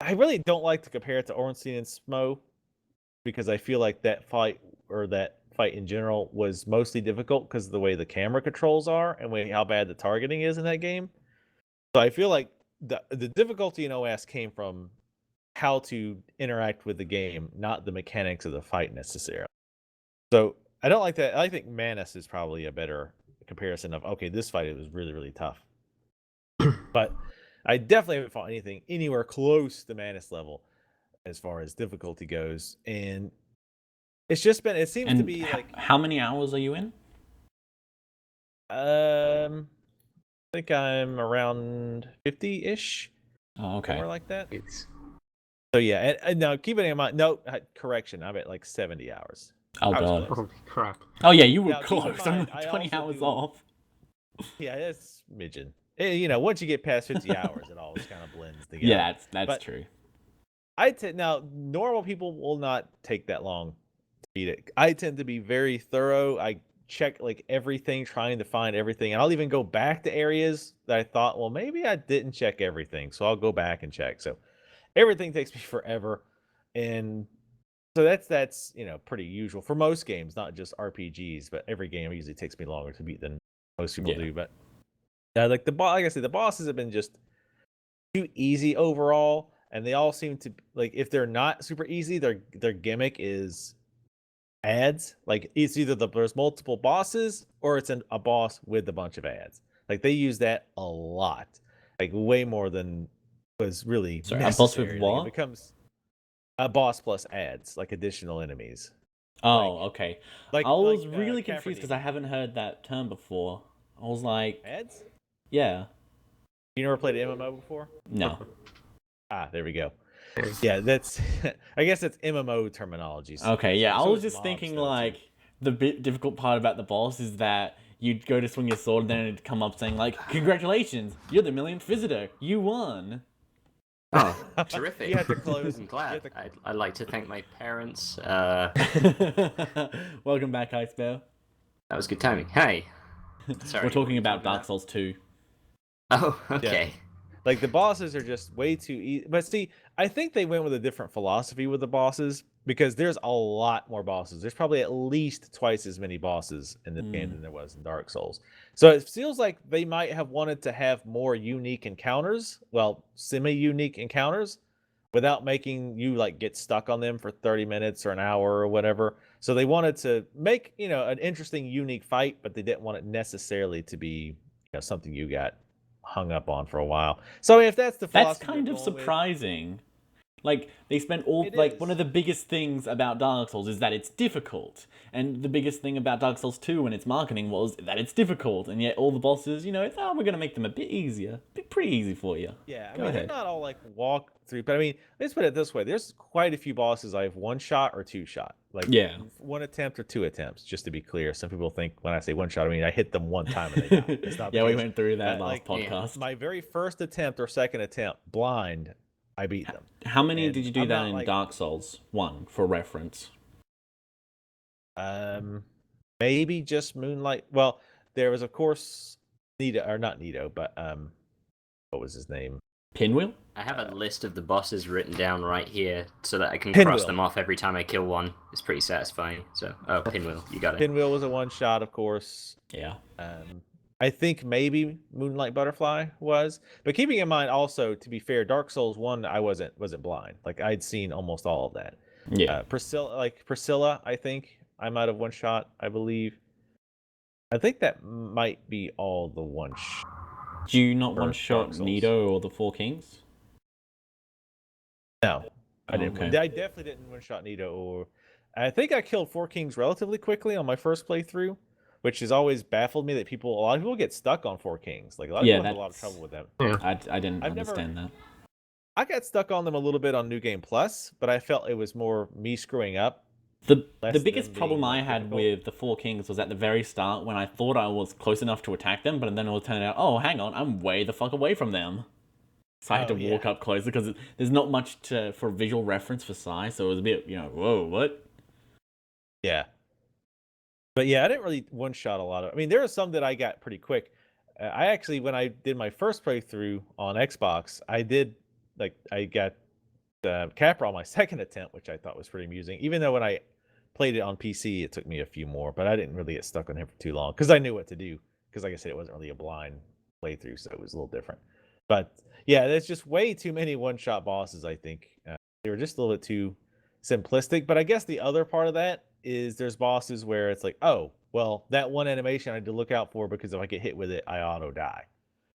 I really don't like to compare it to Ornstein and Smo, because I feel like that fight in general was mostly difficult because of the way the camera controls are and how bad the targeting is in that game. So I feel like the difficulty in OS came from how to interact with the game, not the mechanics of the fight necessarily. So I don't like that. I think Manus is probably a better comparison of, okay, this fight was really, really tough. But I definitely haven't fought anything anywhere close to Manus level as far as difficulty goes. And it's just been, it seems to be like... How many hours are you in? I think I'm around 50-ish. Oh, okay. Somewhere like that. So yeah, and now keep it in mind, no, correction, I'm at like 70 hours. Oh I was god. close. Holy crap. Oh yeah, you were Now, keep in close. I'm mind, like I 20 also hours do- off. Yeah, it's midget. Once you get past 50 hours, it always kind of blends together. Yeah, that's But true. now normal people will not take that long to beat it. I tend to be very thorough. I check like everything, trying to find everything, and I'll even go back to areas that I thought, well, maybe I didn't check everything, so I'll go back and check. So everything takes me forever, and so that's pretty usual for most games, not just RPGs, but every game usually takes me longer to beat than most people Yeah. do. But like I said, the bosses have been just too easy overall, and they all seem to like if they're not super easy, their gimmick is ads. Like it's either there's multiple bosses or it's a boss with a bunch of ads. Like they use that a lot, like way more than was really Sorry, a necessary. boss with Like, what? it becomes a boss plus ads, like additional enemies. Oh, okay. Like I was really Caffrey confused because I haven't heard that term before. I was like, ads. yeah, You never played an MMO before? no. There we go. Yeah, that's. I guess that's MMO terminology. Okay, yeah, I So was is just mobs, thinking though, too. like the bit difficult part about the boss is that you'd go to swing your sword and then it'd come up saying like, congratulations, you're the millionth visitor, you won. Oh, terrific. You have to close. I'm glad. I'd like to thank my parents. Welcome back, IceBear. That was good timing. Hey. Sorry. We're talking what about were Dark Souls 2. Oh, okay. Like the bosses are just way too easy. But see, I think they went with a different philosophy with the bosses because there's a lot more bosses. There's probably at least twice as many bosses in the game than there was in Dark Souls. So it feels like they might have wanted to have more unique encounters, well, semi-unique encounters, without making you like get stuck on them for 30 minutes or an hour or whatever. So they wanted to make, an interesting, unique fight, but they didn't want it necessarily to be something you got hung up on for a while. So I mean, if that's the That's philosophy kind you're of going with, surprising. Like, they spent all, It like, is. one of the biggest things about Dark Souls is that it's difficult. And the biggest thing about Dark Souls 2 and its marketing was that it's difficult. And yet all the bosses, it's, we're going to make them a bit easier. Pretty easy for you. yeah, I Go mean, ahead. they're not all like walk through, but I mean, let's put it this way: there's quite a few bosses I've one shot or two shot, like Yeah. one attempt or two attempts. Just to be clear, some people think when I say one shot, I mean I hit them one time and they die. It's not the Yeah, we case. went through that last Like, podcast. My very first attempt or second attempt, blind, I beat them. How many and did you do I'm that not, in like- Dark Souls 1, for reference? Maybe just Moonlight. Well, there was of course Nito, or not Nito, but what was his name? Pinwheel? I have a list of the bosses written down right here so that I can Pinwheel. cross them off every time I kill one. It's pretty satisfying. So, Pinwheel, you got it. Pinwheel was a one shot, of course. Yeah. I think maybe Moonlight Butterfly was, but keeping in mind also, to be fair, Dark Souls 1, I wasn't blind. Like I'd seen almost all of that. Yeah. Priscilla, I think I might have one shot. I believe. I think that might be all the one. Do you not for one-shot Dark Souls. Nito or the Four Kings? No, I Oh, didn't. okay. I definitely didn't one shot Nito. Or I think I killed Four Kings relatively quickly on my first playthrough, which has always baffled me that a lot of people get stuck on Four Kings. Like a lot of Yeah, people have a lot of that's- trouble with them. I didn't I've never- understand that. I got stuck on them a little bit on New Game Plus, but I felt it was more me screwing up. The less biggest them problem being, I like, had difficult. with the Four Kings was at the very start when I thought I was close enough to attack them, but then it would turn out, oh, hang on, I'm way the fuck away from them. So I had Oh, to walk up closer because there's not much for visual reference for size, so it was a bit, whoa, what? Yeah. But yeah, I didn't really one shot a lot of. I mean, there are some that I got pretty quick. I actually, when I did my first playthrough on Xbox, I got Capra on my second attempt, which I thought was pretty amusing. Even though when I played it on PC, it took me a few more, but I didn't really get stuck on him for too long because I knew what to do. Because like I said, it wasn't really a blind playthrough, so it was a little different. But yeah, there's just way too many one-shot bosses. I think they were just a little bit too simplistic. But I guess the other part of that is there's bosses where it's like, oh, well, that one animation I had to look out for because if I get hit with it, I auto die.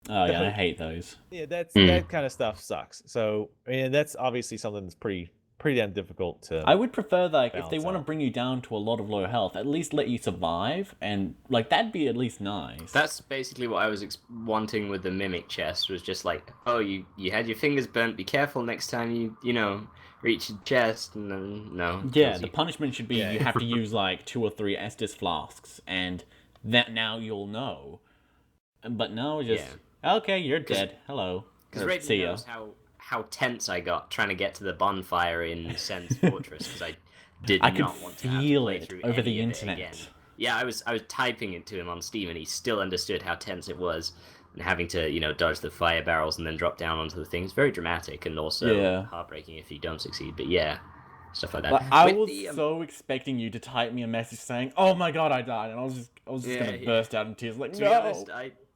Oh, yeah, I hate those. Yeah, that kind of stuff sucks. So, and that's obviously something that's pretty damn difficult to. I would prefer, like, if they balance want to out. bring you down to a lot of low health, at least let you survive, and, like, that'd be at least nice. That's basically what I was wanting with the mimic chest, was just like, oh, you had your fingers burnt, be careful next time you reach your chest, and then no. Yeah, kills the you. punishment should be you have to use like 2 or 3 Estus flasks, and that now you'll know. But no, just okay, you're dead. Hello. Because Raiden knows how tense I got trying to get to the bonfire in Sen's Fortress, because I did I could not want to have to feel play it through over the any of it internet. again. Yeah, I was typing it to him on Steam, and he still understood how tense it was, and having to dodge the fire barrels and then drop down onto the things. Very dramatic and also heartbreaking if you don't succeed. But yeah, stuff like that. Like, I was so expecting you to type me a message saying, "Oh my god, I died," and I was just gonna burst out in tears, like, to no. be honest,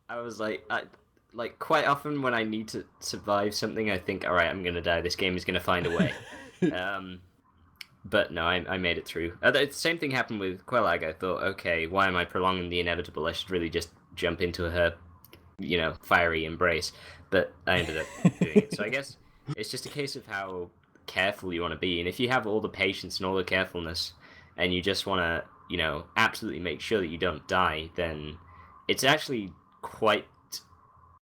I was like quite often when I need to survive something, I think, all right, I'm gonna die. This game is gonna find a way. But no, I made it through. The same thing happened with Quelag. I thought, okay, why am I prolonging the inevitable? I should really just jump into her, fiery embrace. But I ended up doing it. So I guess it's just a case of how careful you want to be. And if you have all the patience and all the carefulness, and you just want to, absolutely make sure that you don't die, then it's actually quite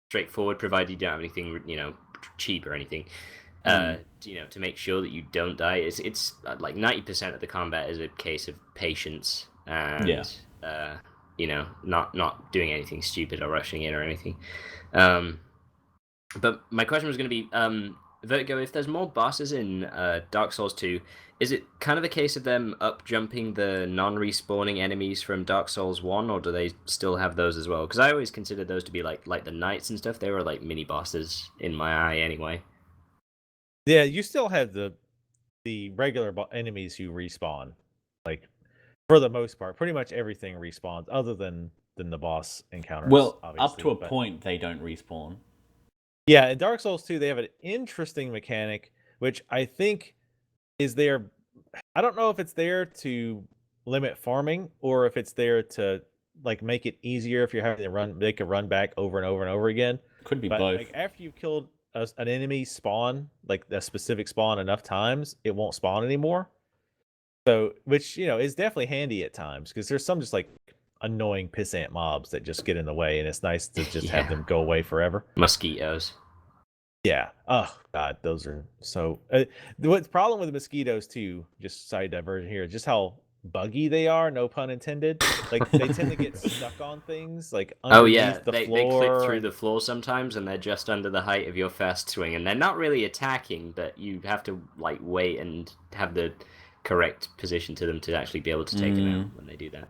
straightforward, provided you don't have anything, cheap or anything. To make sure that you don't die. It's like 90% of the combat is a case of patience and not doing anything stupid or rushing in or anything. But my question was going to be, Vertigo, if there's more bosses in Dark Souls 2, is it kind of a case of them up jumping the non-respawning enemies from Dark Souls 1, or do they still have those as well? Because I always considered those to be like the knights and stuff. They were like mini bosses in my eye anyway. Yeah, you still have the regular enemies who respawn, like for the most part. Pretty much everything respawns, other than the boss encounters. Well, up to a point, they don't respawn. Yeah, in Dark Souls 2, they have an interesting mechanic, which I think is there. I don't know if it's there to limit farming or if it's there to like make it easier if you're having to make a run back over and over and over again. Could be both. Like after you've killed an enemy spawn, like a specific spawn enough times, it won't spawn anymore. So, which is definitely handy at times, because there's some just like annoying pissant mobs that just get in the way, and it's nice to just have them go away forever. Mosquitoes. Yeah. Oh god, those are so. The problem with the mosquitoes too, just side diversion here, just how buggy they are. No pun intended. Like they tend to get stuck on things, like underneath the floor. They clip through the floor sometimes, and they're just under the height of your first swing, and they're not really attacking, but you have to like wait and have the correct position to them to actually be able to take them out when they do that.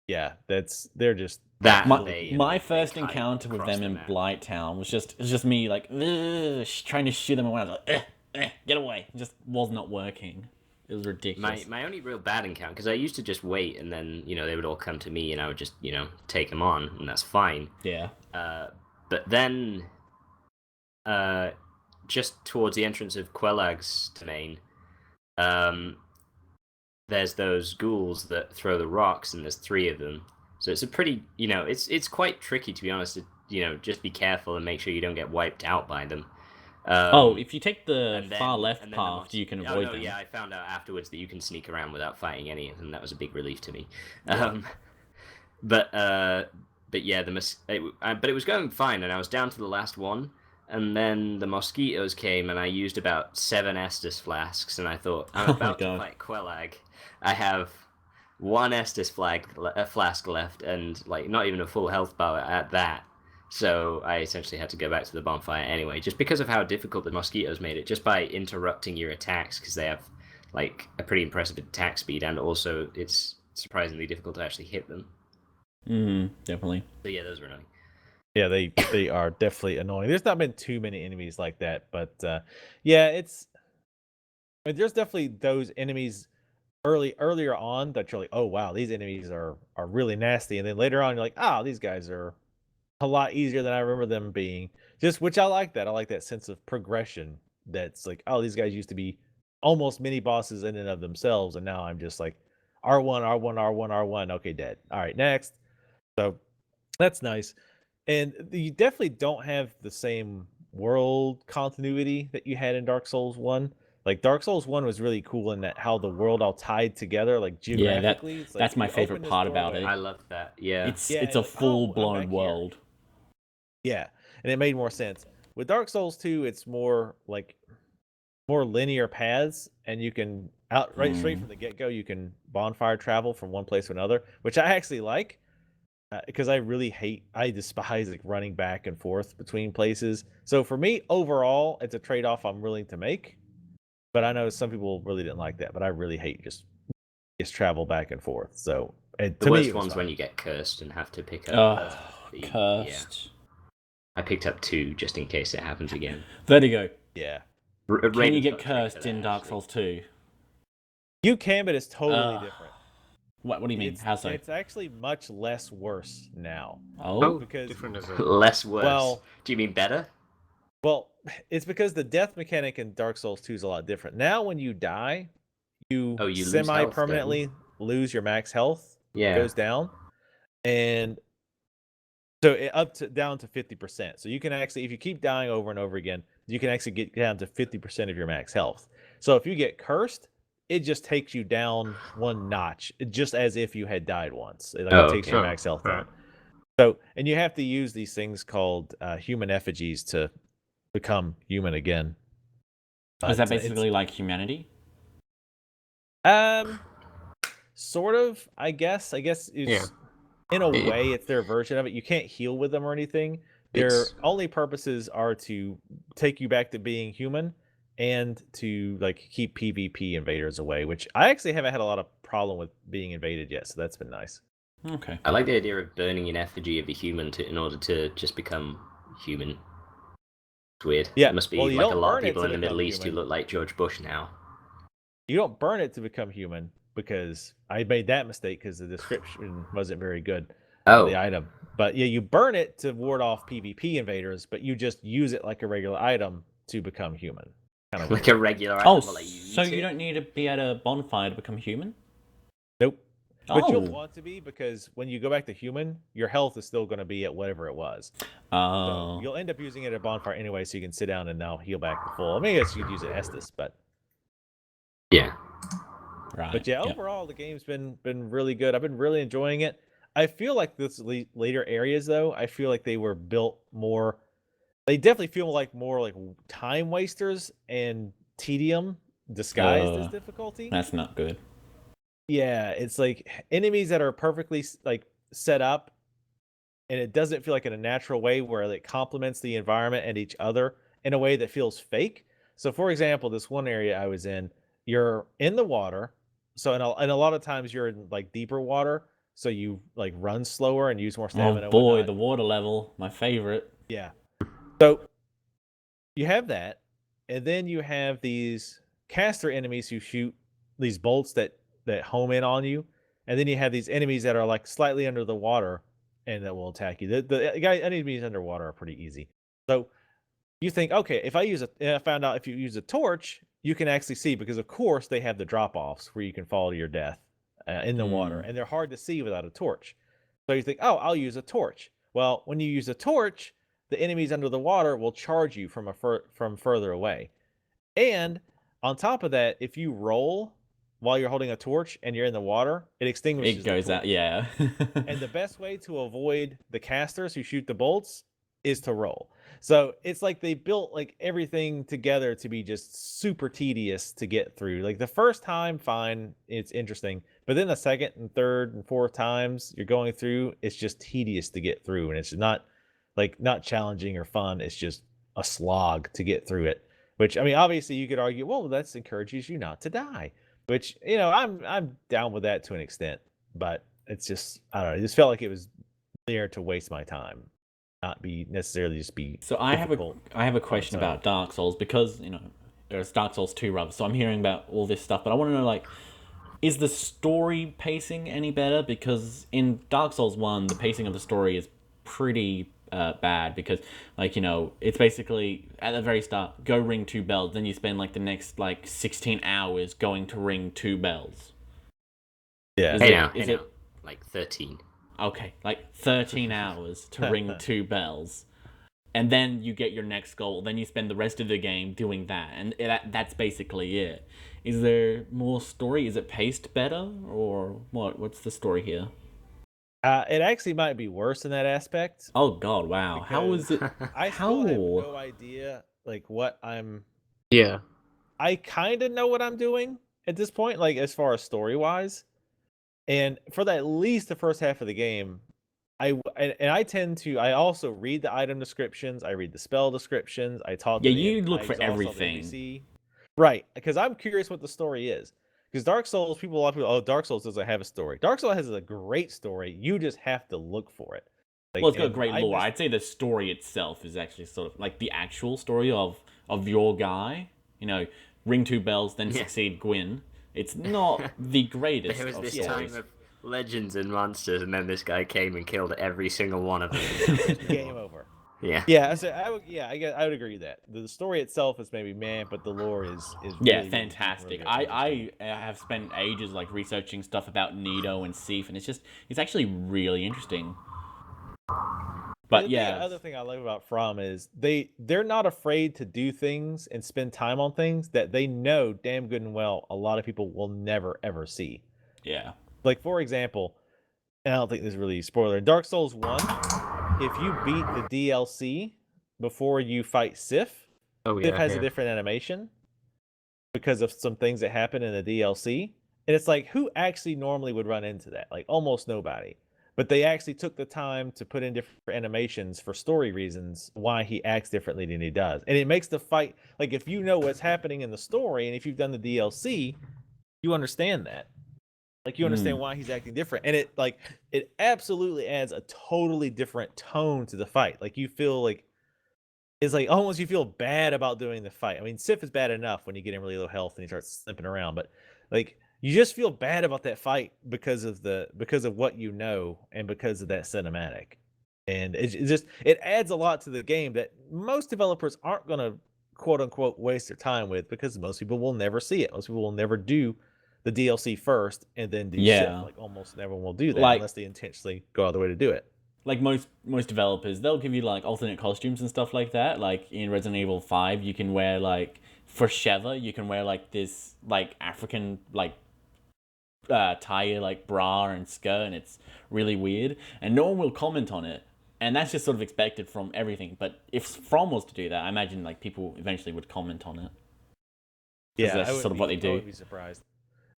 Yeah, they're just that. My first encounter with them in Blighttown was just me like trying to shoot them away. I was like, get away! It just was not working. It was ridiculous. My only real bad encounter, because I used to just wait, and then they would all come to me, and I would just take them on, and that's fine. Yeah. But then, just towards the entrance of Quelag's domain, there's those ghouls that throw the rocks, and there's 3 of them. So it's a pretty, it's quite tricky, to be honest. Just be careful and make sure you don't get wiped out by them. If you take the far left path, you can avoid them. Yeah, I found out afterwards that you can sneak around without fighting any of them. That was a big relief to me. Yeah. But yeah, but it was going fine, and I was down to the last one, and then the mosquitoes came, and I used about 7 Estus flasks, and I thought, I'm about to fight Quelag. I have 1 Estus flask left, and like not even a full health bar at that. So I essentially had to go back to the bonfire anyway, just because of how difficult the mosquitoes made it, just by interrupting your attacks, because they have like a pretty impressive attack speed, and also it's surprisingly difficult to actually hit them. Definitely. So yeah, those were annoying. Yeah, they are definitely annoying. There's not been too many enemies like that, but yeah, there's definitely those enemies earlier on that you're like, oh wow, these enemies are really nasty, and then later on you're like, oh, these guys are a lot easier than I remember them being. Which I like that. I like that sense of progression. That's like, oh, these guys used to be almost mini bosses in and of themselves, and now I'm just like R1, R1, R1, R1. Okay, dead. All right, next. So that's nice. And you definitely don't have the same world continuity that you had in Dark Souls 1. Like Dark Souls 1 was really cool in that how the world all tied together, like geographically. Yeah, it's like that's my favorite part about it. I love that. Yeah. It's a full-blown world. Yeah, and it made more sense. With Dark Souls 2, it's more like more linear paths, and you can straight from the get-go, you can bonfire travel from one place to another, which I actually like. Because I despise like running back and forth between places. So for me, overall, it's a trade-off I'm willing to make. But I know some people really didn't like that. But I really hate just travel back and forth. So the worst one's when you get cursed and have to pick up. Cursed. Yeah. I picked up 2 just in case it happens again. Vertigo. Yeah. Can you get cursed in Dark Souls 2? You can, but it's totally different. What do you mean? How so? It's actually much less worse now. Oh, because different is it? Less worse. Well, do you mean better? Well, it's because the death mechanic in Dark Souls 2 is a lot different. Now, when you die, you semi-permanently lose your max health. Yeah, it goes down, and so down to 50%. So you can actually, if you keep dying over and over again, you can actually get down to 50% of your max health. So if you get cursed, it just takes you down one notch, just as if you had died once. It takes your max health down. So, and you have to use these things called human effigies to become human again. Is that basically like humanity? Sort of, I guess. It's, in a way, it's their version of it. You can't heal with them or anything. Their only purposes are to take you back to being human and to like keep PvP invaders away, which I actually haven't had a lot of problem with being invaded yet, so that's been nice. Okay. I like the idea of burning an effigy of a human in order to just become human. It's weird. Yeah, there must be like a lot of people in the Middle East who look like George Bush now. You don't burn it to become human, because I made that mistake because the description wasn't very good of the item. But yeah, you burn it to ward off PvP invaders, but you just use it like a regular item to become human. Kind of like a regular item. Oh, so you don't need to be at a bonfire to become human? Nope. But you'll want to be, because when you go back to human, your health is still going to be at whatever it was. So you'll end up using it at a bonfire anyway, so you can sit down and now heal back to full. I mean, I guess you could use it Estus, but yeah. Right. But yeah, overall the game's been really good. I've been really enjoying it. I feel like this later areas though, I feel like they were built more. They definitely feel like more like time wasters and tedium disguised as difficulty. That's not good. Yeah, it's like enemies that are perfectly like set up, and it doesn't feel like in a natural way where it complements the environment and each other in a way that feels fake. So, for example, this one area I was in, you're in the water. So, and a lot of times you're in like deeper water, so you like run slower and use more stamina. Oh boy, the water level, my favorite. Yeah. So you have that, and then you have these caster enemies who shoot these bolts that home in on you, and then you have these enemies that are like slightly under the water and that will attack you. The enemies underwater are pretty easy. So you think, okay, I found out if you use a torch, you can actually see, because of course they have the drop-offs where you can fall to your death in the water, and they're hard to see without a torch. So you think, oh, I'll use a torch. Well, when you use a torch, the enemies under the water will charge you from further away. And on top of that, if you roll while you're holding a torch and you're in the water, it extinguishes. It goes out, yeah. And the best way to avoid the casters who shoot the bolts is to roll. So it's like they built like everything together to be just super tedious to get through. Like the first time, fine, it's interesting, but then the second and third and fourth times you're going through, it's just tedious to get through, and it's not challenging or fun. It's just a slog to get through it. Which, I mean, obviously you could argue, well, that encourages you not to die. Which, I'm down with that to an extent, but it's just, I don't know. It just felt like it was there to waste my time, not be necessarily just be. So I have a question about Dark Souls, because there's Dark Souls 2 rather. So I'm hearing about all this stuff, but I want to know, like, is the story pacing any better? Because in Dark Souls 1, the pacing of the story is pretty bad, because it's basically at the very start, go ring 2 bells, then you spend like the next 16 hours going to ring 2 bells. Yeah. Is it like 13? Okay, like 13 hours to ring 2 bells, and then you get your next goal. Then you spend the rest of the game doing that, and that's basically it. Is there more story? Is it paced better, or what? What's the story here? It actually might be worse in that aspect. Oh God! Wow. How is it? I still have no idea, like what I'm. Yeah. I kind of know what I'm doing at this point, like as far as story wise. And for at least the first half of the game, I also read the item descriptions, I read the spell descriptions, I talk to you look I for exhaust all the everything. NPC. Right, because I'm curious what the story is. Because Dark Souls, a lot of people, oh, Dark Souls doesn't have a story. Dark Souls has a great story. You just have to look for it. Like, Well, it's got great lore. I'd say the story itself is actually sort of like the actual story of your guy. You know, ring 2 bells, then succeed Gwyn. It's not the greatest. There was of this stories. time of legends and monsters, and then this guy came and killed every single one of them. Game over. Yeah. Yeah, I would agree with that. The story itself is maybe but the lore is really, fantastic. Really I have spent ages like researching stuff about Nido and Sif, and it's actually really interesting. But the other thing I love about From is they're not afraid to do things and spend time on things that they know damn good and well a lot of people will never ever see. Yeah. Like for example, and I don't think this is really a spoiler. In Dark Souls 1, if you beat the DLC before you fight Sif, Sif has a different animation because of some things that happen in the DLC. And it's like, who actually normally would run into that? Like almost nobody. But they actually took the time to put in different animations for story reasons why he acts differently than he does. And it makes the fight, like if you know what's happening in the story and if you've done the DLC, you understand that. Like you understand why he's acting different. And it absolutely adds a totally different tone to the fight. Like you feel like, it's like almost you feel bad about doing the fight. I mean, Sif is bad enough when you get him really low health and he starts slipping around, but like you just feel bad about that fight because of what you know and because of that cinematic. And it adds a lot to the game that most developers aren't going to quote unquote waste their time with because most people will never see it. Most people will never do the DLC first and then do Sif. Like almost everyone will do that unless they intentionally go out of the way to do it. Like most developers, they'll give you like alternate costumes and stuff like that. Like in Resident Evil 5, you can wear like for Sheva, you can wear like this like African like tie like bra and skirt, and it's really weird, and no one will comment on it, and that's just sort of expected from everything. But if From was to do that, I imagine like people eventually would comment on it. Yeah, that's sort of what they do. I would be surprised.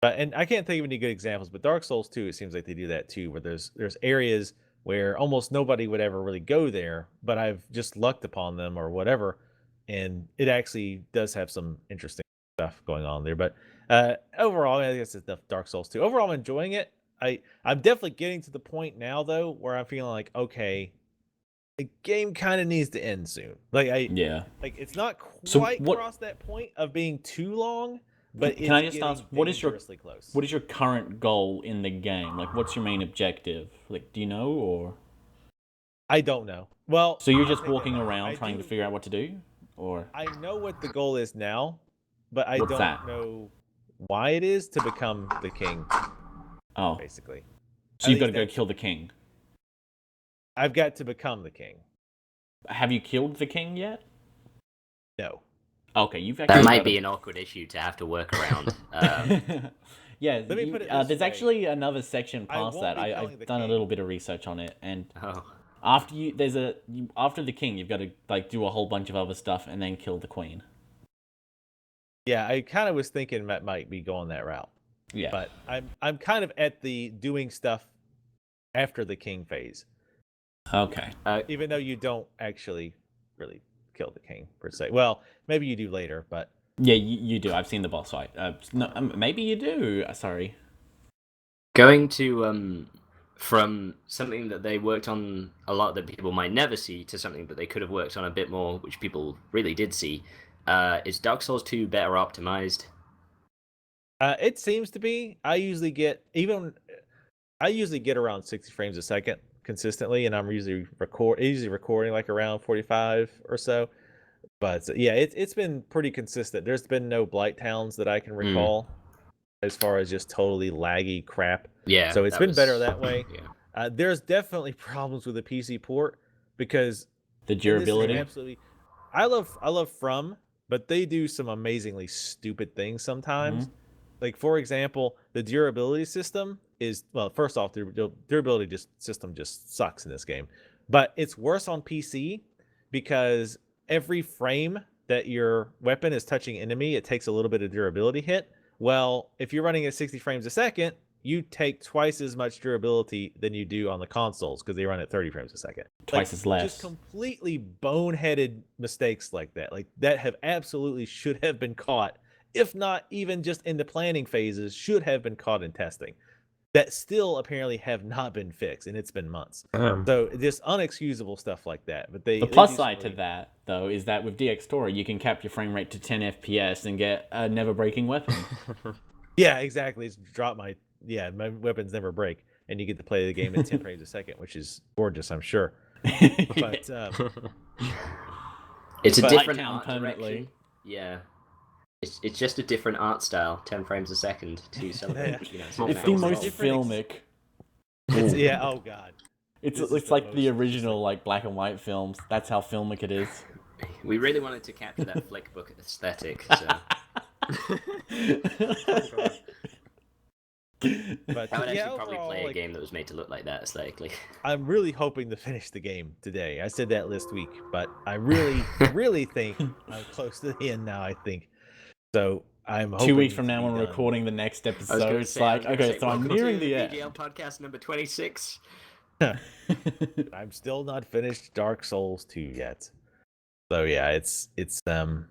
And I can't think of any good examples, but Dark Souls 2, it seems like they do that too, where there's areas where almost nobody would ever really go there, but I've just lucked upon them or whatever, and it actually does have some interesting stuff going on there. But overall, I guess it's enough Dark Souls 2. Overall, I'm enjoying it. I'm definitely getting to the point now, though, where I'm feeling like, okay, the game kind of needs to end soon. Like it's not quite crossed that point of being too long. But can I just ask, what is your current goal in the game? Like, what's your main objective? Like, do you know, or? I don't know. Well, so you're just walking around trying to figure out what to do, or? I know what the goal is now, but I don't know why it is to become the king. Oh, basically. So you've got to go kill the king. I've got to become the king. Have you killed the king yet? No. Okay, you've actually. That might be an awkward issue to have to work around. Yeah, let me put it there's actually another section past that. I've done a little bit of research on it, and after the king, you've got to like do a whole bunch of other stuff and then kill the queen. Yeah, I kind of was thinking that might be going that route. Yeah, but I'm kind of at the doing stuff after the king phase. Okay. Even though you don't actually really kill the king per se. Well, maybe you do later, but yeah, you do. I've seen the boss fight. No, maybe you do. Sorry. Going to from something that they worked on a lot that people might never see to something that they could have worked on a bit more, which people really did see. Is Dark Souls 2 better optimized? It seems to be. I usually get around 60 frames a second consistently, and I'm usually recording like around 45 or so. But yeah, it's been pretty consistent. There's been no blight towns that I can recall as far as just totally laggy crap. Yeah. So it's been better that way. Yeah. There's definitely problems with the PC port because the durability. Absolutely. I love From, but they do some amazingly stupid things sometimes. Mm-hmm. Like for example, the durability system is, well, first off, the durability system just sucks in this game. But it's worse on PC because every frame that your weapon is touching enemy, it takes a little bit of durability hit. Well, if you're running at 60 frames a second, you take twice as much durability than you do on the consoles because they run at 30 frames a second. Twice as less. Just completely boneheaded mistakes like that. Like that have absolutely should have been caught, if not even just in the planning phases, should have been caught in testing. That still apparently have not been fixed, and it's been months. So just unexcusable stuff like that. But the plus side to that, though, is that with DX Story, you can cap your frame rate to 10 FPS and get a never-breaking weapon. Yeah, exactly. It's my weapons never break, and you get to play the game at 10 frames a second, which is gorgeous, I'm sure. But it's a different art direction. Yeah. It's just a different art style, 10 frames a second to something. It's the most filmic. Oh god. It's like the original like black and white films. That's how filmic it is. We really wanted to capture that flick book aesthetic, so. But I would actually probably play a game that was made to look like that aesthetically. I'm really hoping to finish the game today. I said that last week, but I really think I'm close to the end now, I think. So I'm hoping 2 weeks from now when we're recording the next episode, it's like, okay, so I'm nearing the end. VGL podcast number 26. I'm still not finished Dark Souls 2 yet. So yeah, it's good.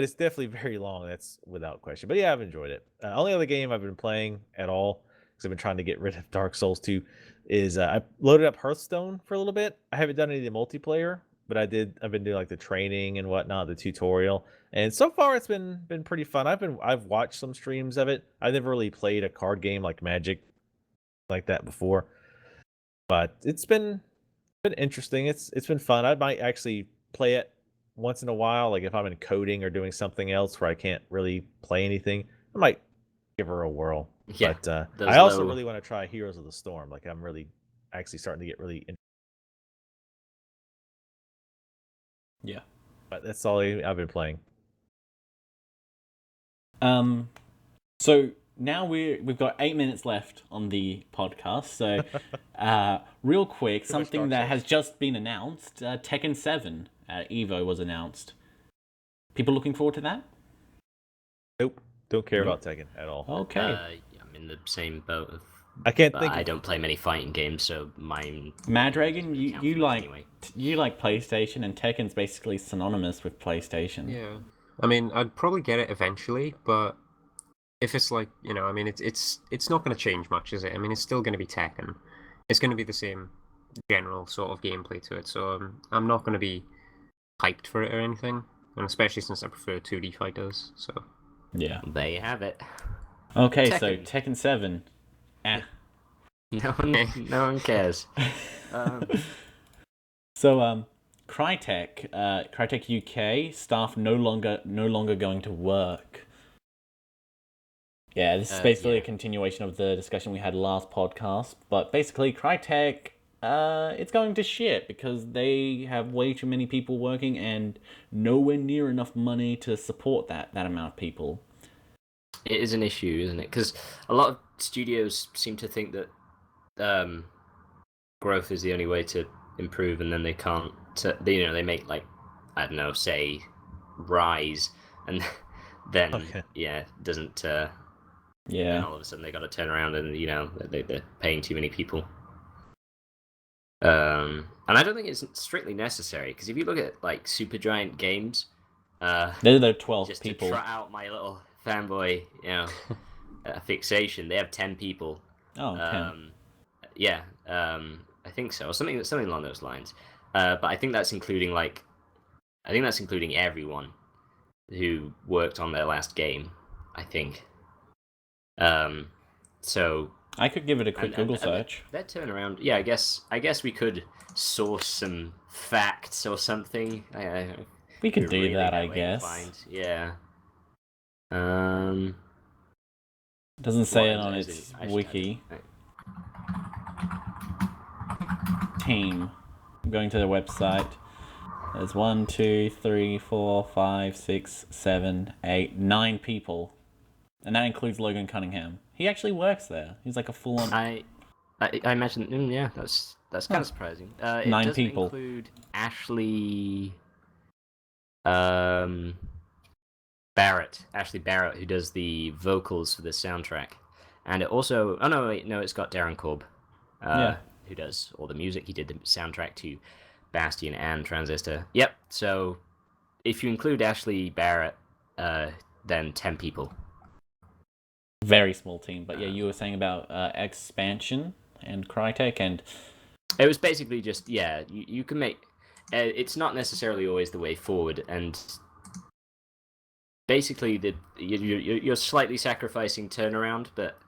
It's definitely very long. That's without question. But yeah, I've enjoyed it. Only other game I've been playing at all, because I've been trying to get rid of Dark Souls 2, is I loaded up Hearthstone for a little bit. I haven't done any of the multiplayer, but I've been doing like the training and whatnot, the tutorial, and so far it's been pretty fun. I've watched some streams of it. I've never really played a card game like Magic like that before, but it's been interesting. It's been fun. I might actually play it once in a while, like if I'm in coding or doing something else where I can't really play anything, I might give her a whirl. Yeah, but I also really want to try Heroes of the Storm. Like I'm really actually starting to get really Yeah. But that's all I've been playing. So now we've got 8 minutes left on the podcast. So, real quick, something that has just been announced: Tekken 7 at Evo was announced. People looking forward to that? Nope, don't care about Tekken at all. Okay. I'm in the same boat. I can't think. I don't play many fighting games, so mine. Mad Dragon, you like anyway. You like PlayStation, and Tekken's basically synonymous with PlayStation. Yeah, I mean, I'd probably get it eventually, but if it's like, I mean, it's not going to change much, is it? I mean, it's still going to be Tekken. It's going to be the same general sort of gameplay to it, so I'm not going to be hyped for it or anything, and especially since I prefer 2D fighters. So yeah, there you have it. Okay, Tekken. So Tekken 7. No one cares. So CryTek UK Staff no longer going to work. Yeah, this is basically a continuation of the discussion we had last podcast. But basically, CryTek, it's going to shit because they have way too many people working and nowhere near enough money to support that amount of people. It is an issue, isn't it? Because a lot of studios seem to think that growth is the only way to improve, and then they can't. They make, like, I don't know, say Rise, and then doesn't. And all of a sudden they got to turn around and they're paying too many people. And I don't think it's strictly necessary, because if you look at like Supergiant Games, they're the 12 just people. To trot out my little fanboy, fixation, they have 10 people. Oh, 10. Yeah, I think so, or something along those lines. But I think that's including everyone who worked on their last game, I think. So I could give it a quick Google search. That turnaround, yeah, I guess we could source some facts or something. We could do that, I guess. Yeah. Doesn't say it on its wiki. Team. I'm going to the website. There's 1, 2, 3, 4, 5, 6, 7, 8, 9 people. And that includes Logan Cunningham. He actually works there. He's like a full-on... I imagine... Yeah, that's kind of surprising. It 9 doesn't people. Include Ashley... Ashley Barrett, who does the vocals for the soundtrack, and it also. Oh no, wait, no, it's got Darren Korb, who does all the music. He did the soundtrack to Bastion and Transistor. Yep. So if you include Ashley Barrett, then 10 people. Very small team, but yeah, you were saying about expansion and CryTek, and it was basically just you can make. It's not necessarily always the way forward, and basically you're slightly sacrificing turnaround, but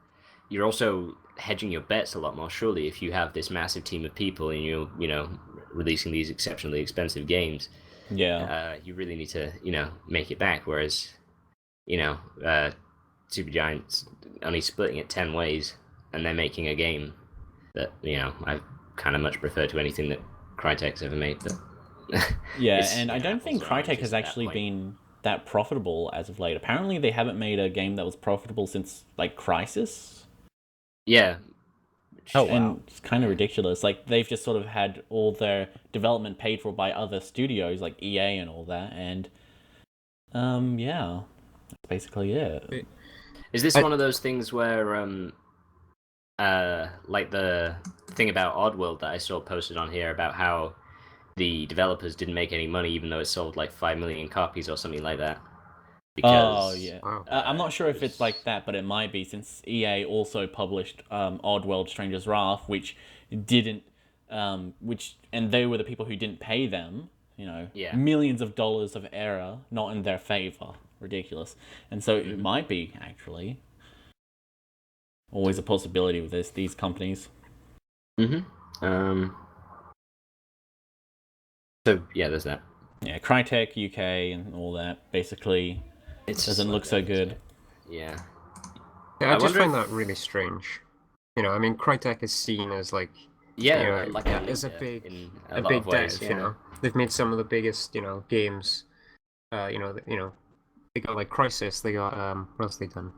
you're also hedging your bets a lot more. Surely, if you have this massive team of people and you're releasing these exceptionally expensive games, you really need to make it back. Whereas Supergiant's only splitting it 10 ways, and they're making a game that I kind of much prefer to anything that CryTek's ever made. But and I don't think CryTek has actually been that profitable as of late. Apparently, they haven't made a game that was profitable since like Crysis. Yeah. Oh, wow. And it's kind of ridiculous. Like, they've just sort of had all their development paid for by other studios, like EA and all that, and that's basically it. Is this one of those things where like the thing about Oddworld that I saw posted on here about how the developers didn't make any money even though it sold like 5 million copies or something like that? Because, I'm not sure if it's like that, but it might be, since EA also published Oddworld Stranger's Wrath, which didn't, and they were the people who didn't pay them, millions of dollars of error, not in their favor. Ridiculous. And so it might be, actually, always a possibility with these companies. So, yeah, there's that. Yeah, CryTek UK and all that, basically, it doesn't look so good. Yeah, I just find that really strange. I mean, CryTek is seen as like as a big dev. They've made some of the biggest games. They got like Crysis. They got what else they done?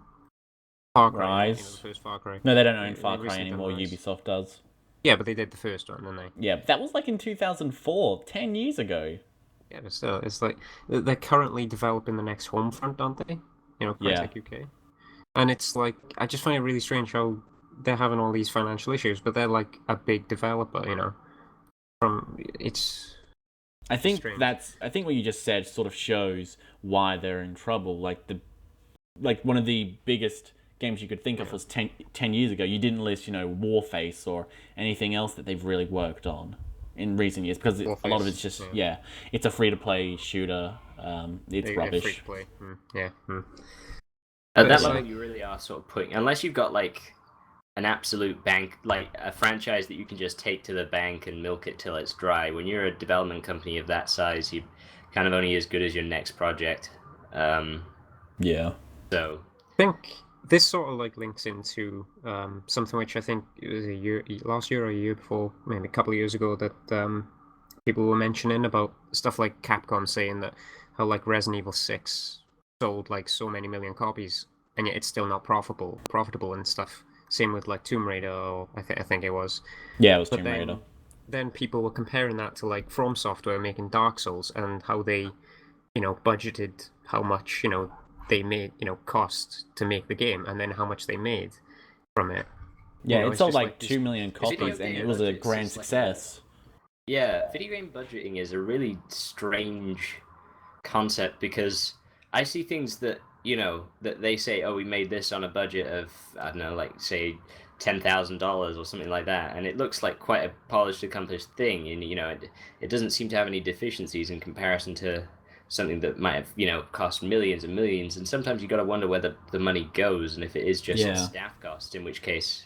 Far Cry. Rise. The first Far Cry. No, they don't own Far Cry anymore. Ubisoft does. Yeah, but they did the first one, didn't they? Yeah, but that was like in 2004, 10 years ago. Yeah, but still, it's like they're currently developing the next Homefront, aren't they? CryTek UK. And it's like, I just find it really strange how they're having all these financial issues, but they're like a big developer, I think what you just said sort of shows why they're in trouble. Like one of the biggest games you could think of was 10 years ago. You didn't list, Warface or anything else that they've really worked on in recent years, because a lot of it's just it's a free-to-play shooter. It's rubbish. Free-to-play. At that level, you really are sort of putting, unless you've got like an absolute bank, like a franchise that you can just take to the bank and milk it till it's dry. When you're a development company of that size, you're kind of only as good as your next project. So I think this sort of like links into something which I think it was last year or a year before, maybe a couple of years ago, that people were mentioning about stuff like Capcom saying that how like Resident Evil 6 sold like so many million copies and yet it's still not profitable and stuff. Same with like Tomb Raider, or I think it was. Yeah, it was Tomb Raider. Then people were comparing that to like From Software making Dark Souls and how they, budgeted how much, they made, cost to make the game, and then how much they made from it. Yeah, it sold like 2 million copies, and it was a grand success. Yeah, video game budgeting is a really strange concept, because I see things that, that they say, oh, we made this on a budget of, I don't know, like, say, $10,000 or something like that, and it looks like quite a polished, accomplished thing, and, it doesn't seem to have any deficiencies in comparison to something that might have, cost millions and millions, and sometimes you got to wonder where the money goes, and if it is just a staff cost, in which case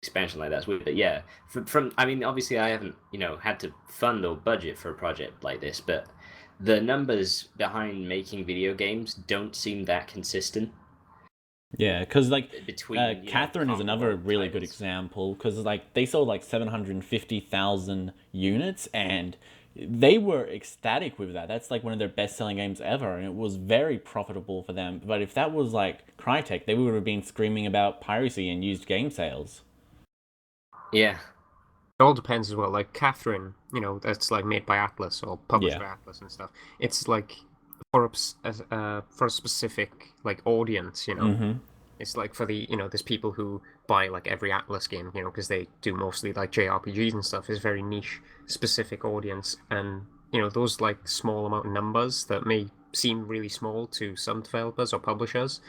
expansion like that's weird. But yeah, from I mean, obviously I haven't, had to fund or budget for a project like this, but the numbers behind making video games don't seem that consistent. Yeah, because like Catherine is another really good example, because like they sold like 750,000 units, and they were ecstatic with that. That's like one of their best-selling games ever, and it was very profitable for them. But if that was like CryTek, they would have been screaming about piracy and used game sales. Yeah. It all depends as well. Like Catherine, that's like made by Atlas or published by Atlas and stuff. It's like for a specific like audience, you know. Mm-hmm. It's like for the, there's people who buy like every Atlas game, because they do mostly like JRPGs and stuff. It's very niche, specific audience, and those like small amount of numbers that may seem really small to some developers or publishers,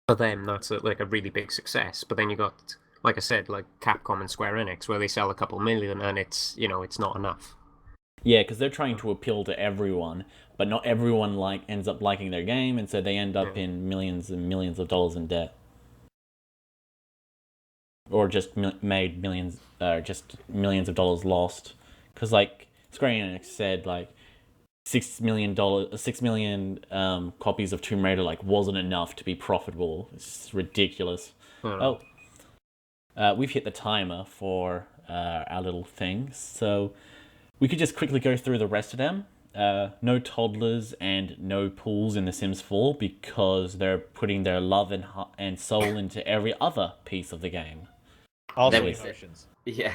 for them that's like a really big success. But then you got, like I said, like Capcom and Square Enix, where they sell a couple million, and it's not enough. Yeah, because they're trying to appeal to everyone, but not everyone ends up liking their game, and so they end up in millions and millions of dollars in debt, or just made millions, just millions of dollars lost. Because like Square Enix said, like $6 million copies of Tomb Raider wasn't enough to be profitable. It's ridiculous. We've hit the timer for our little things, so we could just quickly go through the rest of them. No toddlers and no pools in The Sims 4 because they're putting their love and soul into every other piece of the game. Also emotions. Yeah.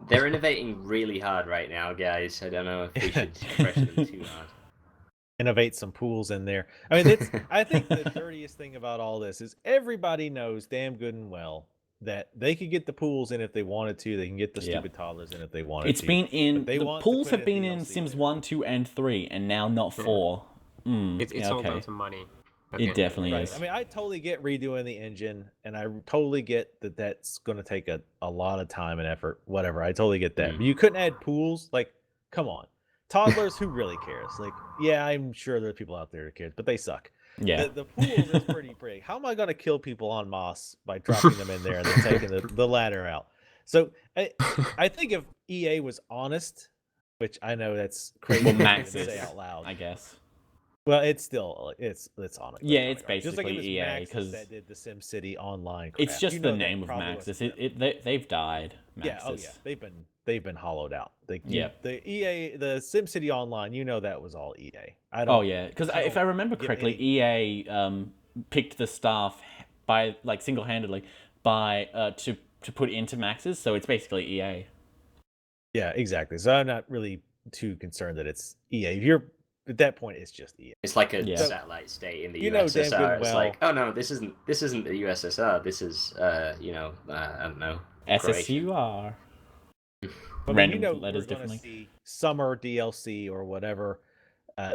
They're innovating really hard right now, guys. I don't know if we should pressure them too hard. Innovate some pools in there. I mean, I think the dirtiest thing about all this is everybody knows damn good and well that they could get the pools in if they wanted to. They can get the stupid toddlers in if they wanted to. It's been in... The pools have been in Sims 1, 2, and 3, and now not 4. It's all down to money. It definitely is. I mean, I totally get redoing the engine, and I totally get that that's going to take a lot of time and effort, whatever. I totally get that. But you couldn't add pools? Like, come on. Toddlers, who really cares? Like, yeah, I'm sure there are people out there who cares, but they suck. Yeah. The pools is pretty big. How am I going to kill people on Moss by dropping them in there and then taking the ladder out? So I think if EA was honest, which I know that's crazy to say out loud, I guess. Well, it's still it's honest. Yeah, it's basically just like it was EA because that did the SimCity Online. Crap. It's just the name of Maxis. They've died. Maxis. Yeah, oh yeah, they've been hollowed out. The EA, the SimCity Online, that was all EA. Because if I remember correctly, EA picked the staff by single-handedly to put into Maxis, so it's basically EA. Yeah, exactly. So I'm not really too concerned that it's EA. If you're at that point, it's just EA. It's like a satellite state in the USSR. It's like, oh no, this isn't the USSR. This is I don't know, SSUR. Random letters differently. See summer DLC or whatever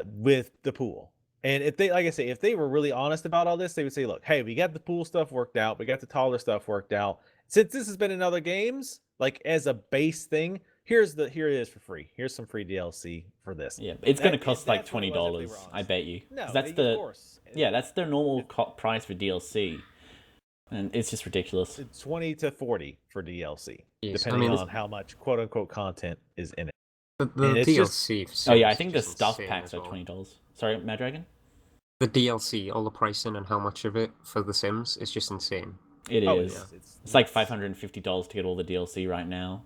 with the pool. And if they, like I say, if they were really honest about all this, they would say, look, hey, we got the pool stuff worked out. We got the toddler stuff worked out. Since this has been in other games, like as a base thing, here it is for free. Here's some free DLC for this. Yeah, it's going to cost like $20, I bet you. No, that's that's their normal price for DLC. And it's just ridiculous. It's 20 to 40 for DLC, depending on how much quote unquote content is in it. The DLC. I think the stuff packs are $20. Sorry, Mad Dragon? The DLC, all the pricing and how much of it for The Sims is just insane. It is. It's like $550 to get all the DLC right now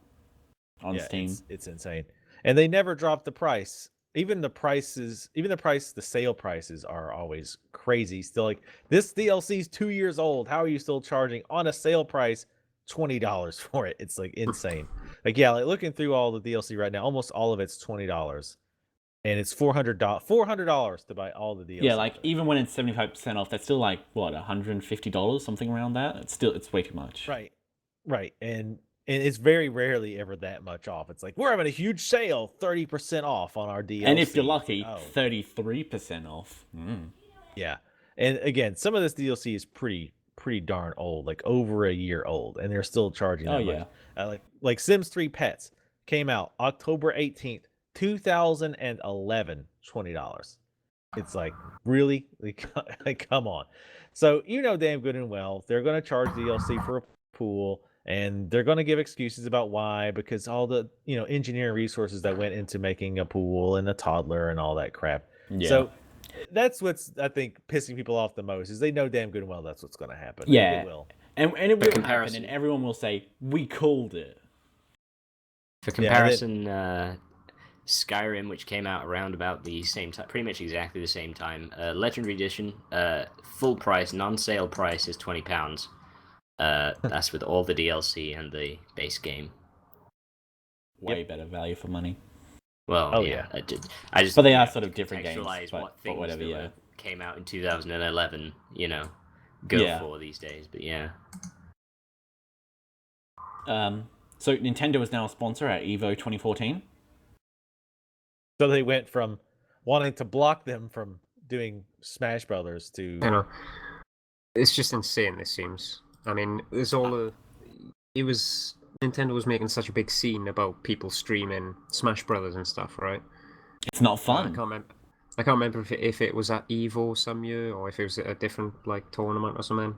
on Steam. It's insane. And they never drop the price. Even the sale prices are always crazy. Still, like, this DLC is 2 years old. How are you still charging on a sale price $20 for it? It's like insane. Like, looking through all the DLC right now, almost all of it's $20. And it's $400 to buy all the DLC. Yeah, even when it's 75% off, that's still like what, $150, something around that. It's way too much. Right. And it's very rarely ever that much off. It's like, we're having a huge sale, 30% off on our DLC. And if you're lucky, 33% off. Yeah. And again, some of this DLC is pretty darn old, like over a year old, and they're still charging that much. Like Sims 3 Pets came out October 18th, 2011, $20. It's like, really? Like, come on. So damn good and well they're going to charge DLC for a pool, and they're going to give excuses about why, because all the engineering resources that went into making a pool and a toddler and all that crap. So that's what's, I think, pissing people off the most, is they know damn good and well that's what's going to happen. Yeah, it will. And it will happen, and everyone will say, we called it. For comparison, Skyrim, which came out around about the same time, pretty much exactly the same time, Legendary Edition, full price, non-sale price is £20. That's with all the DLC and the base game. Way better value for money. Well, Oh, yeah. yeah. I just But they you are know, sort of different games, contextualize but what things whatever, that yeah. came out in 2011, go Yeah. for these days. But yeah. So Nintendo is now a sponsor at EVO 2014. So they went from wanting to block them from doing Smash Brothers to You know, it's just insane. This seems. I mean, there's all the. It was Nintendo was making such a big scene about people streaming Smash Brothers and stuff, right? It's not I fun. can't remember. I can't remember if it was at Evo some year or if it was at a different like tournament or something.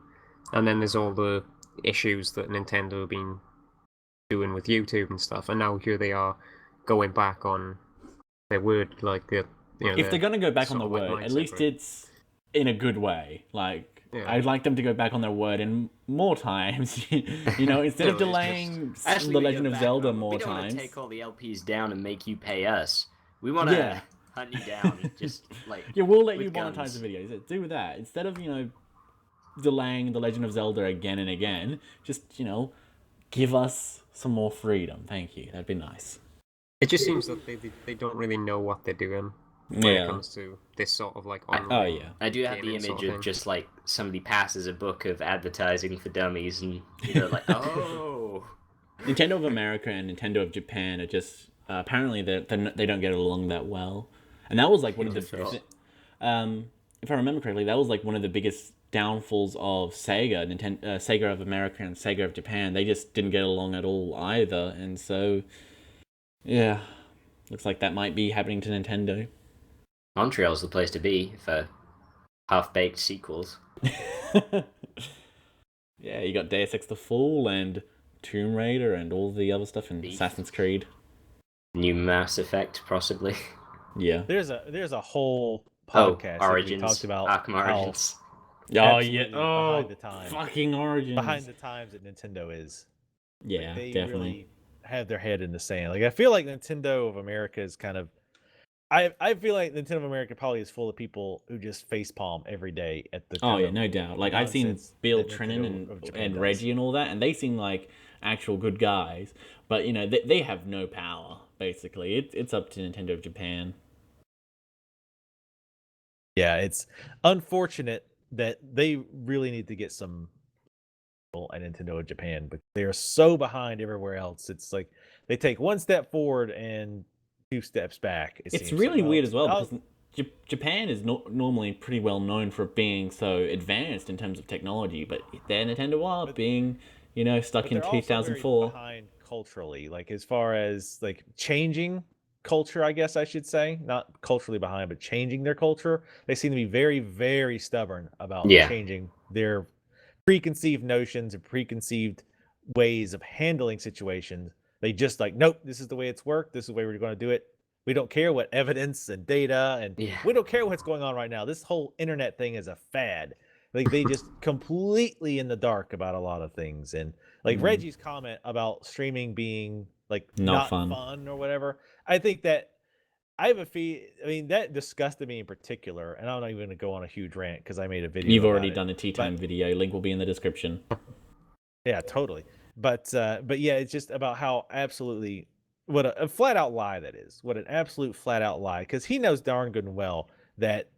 And then there's all the issues that Nintendo have been doing with YouTube and stuff, and now here they are going back on their word, like If they're gonna go back on sort the of like word, at mindset, least right? it's in a good way. Like Yeah. I'd like them to go back on their word in more times. Instead of No, it's delaying Actually, The we Legend go of back Zelda on- more we don't want times. to take all the LPs down and make you pay us. We want to Yeah. hunt you down and just like Yeah, we'll let with you monetize guns. the videos. Do that instead of delaying The Legend of Zelda again and again. Just give us some more freedom. Thank you. That'd be nice. It just seems that they don't really know what they're doing when it comes to this sort of like online. Oh yeah. I do have the gaming image sort of of thing. just like somebody passes a book of advertising for dummies, and like, oh, Nintendo of America and Nintendo of Japan are just apparently they don't get along that well, and that was like one of the if I remember correctly, that was like one of the biggest downfalls of Sega, Sega of America and Sega of Japan. They just didn't get along at all either, and so yeah, looks like that might be happening to Nintendo. Montreal's the place to be for half-baked sequels. Yeah, you got Deus Ex the Fool and Tomb Raider and all the other stuff in Assassin's Creed. New Mass Effect, possibly. Yeah. there's a whole podcast that we Origins. talked about Arkham how Origins. Oh yeah. absolutely Oh, behind the times. fucking Origins. behind the times that Nintendo is. Yeah, They definitely. really have their head in the sand. Like I feel like Nintendo of America is kind of. I feel like Nintendo of America probably is full of people who just facepalm every day at the. Oh kind yeah, of no doubt. Like I've seen nonsense Bill that Trinan Nintendo of Japan and does. Reggie and all that, and they seem like actual good guys. But they have no power. Basically, it's up to Nintendo of Japan. Yeah, it's unfortunate that they really need to get some people at Nintendo of Japan, but they are so behind everywhere else. It's like they take one step forward and 2 steps back. It's seems. really Like, weird as well oh, because Japan is normally pretty well known for being so advanced in terms of technology, but their Nintendo are being stuck but in they're also very 2004. behind culturally, like as far as like changing culture, I guess I should say, not culturally behind, but changing their culture. They seem to be very, very stubborn about Yeah. changing their preconceived notions and preconceived ways of handling situations. They just like, nope, this is the way it's worked. This is the way we're going to do it. We don't care what evidence and data, and Yeah. we don't care what's going on right now. This whole internet thing is a fad. Like they just completely in the dark about a lot of things. And like Reggie's comment about streaming being like Not not fun. fun or whatever, I think that I have a feel. I mean, that disgusted me in particular, and I'm not even going to go on a huge rant because I made a video. You've about already it. done a tea time video. Link will be in the description. Yeah, totally. But yeah, it's just about how absolutely what a flat out lie that is. What an absolute flat out lie. Because he knows darn good and well that,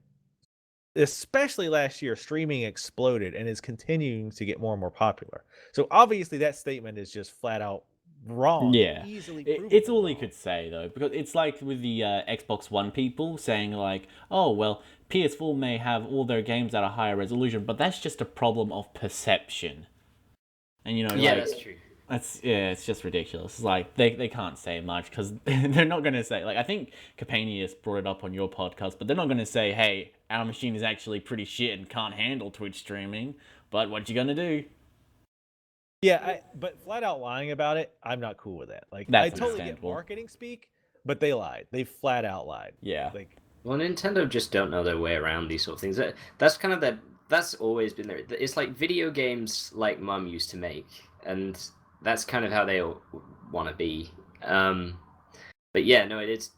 especially last year, streaming exploded and is continuing to get more and more popular. So obviously, that statement is just flat out wrong. Yeah, Easily it's provably all he wrong. could say though, because it's like with the Xbox One people saying like, "Oh well, PS4 may have all their games at a higher resolution, but that's just a problem of perception." And Yeah, like, that's true. it's just ridiculous. It's like they can't say much because they're not going to say, like, I think Capanius brought it up on your podcast, but they're not going to say, "Hey, our machine is actually pretty shit and can't handle Twitch streaming." But what you gonna do? Yeah, but flat out lying about it, I'm not cool with that. Like, That's I totally get understandable. marketing speak, but they lied. They flat out lied. Yeah. Like, Well, Nintendo just don't know their way around these sort of things. That's kind of that's always been there. It's like video games like Mum used to make, and that's kind of how they want to be. But yeah, no, it's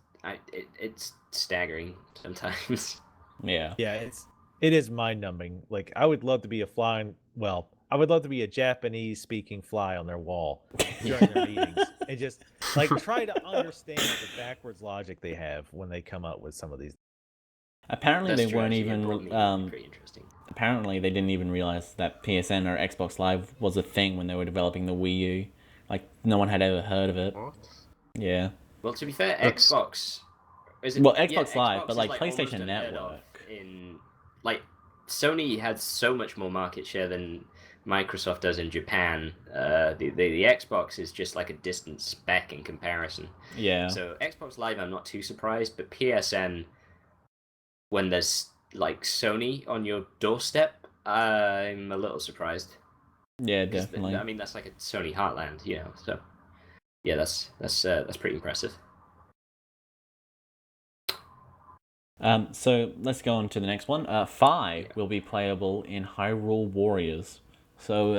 staggering sometimes. Yeah. yeah, it is mind numbing. Like, I would love to be a flying. Well, I would love to be a Japanese speaking fly on their wall during their meetings and just like try to understand the backwards logic they have when they come up with some of these. Apparently That's they true, weren't actually, even. broad media would be pretty interesting. Apparently they didn't even realize that PSN or Xbox Live was a thing when they were developing the Wii U. Like no one had ever heard of it. What? Yeah. Well, to be fair, That's- Xbox. Well, Xbox Live, but is, like almost PlayStation unheard of Network. in like Sony had so much more market share than Microsoft does in Japan. The Xbox is just like a distant speck in comparison. Yeah. So Xbox Live, I'm not too surprised, but PSN, when there's like Sony on your doorstep, I'm a little surprised. Yeah, 'Cause definitely. I mean, that's like a Sony heartland, you know. So yeah, that's pretty impressive. So let's go on to the next one. Fi will be playable in Hyrule Warriors. So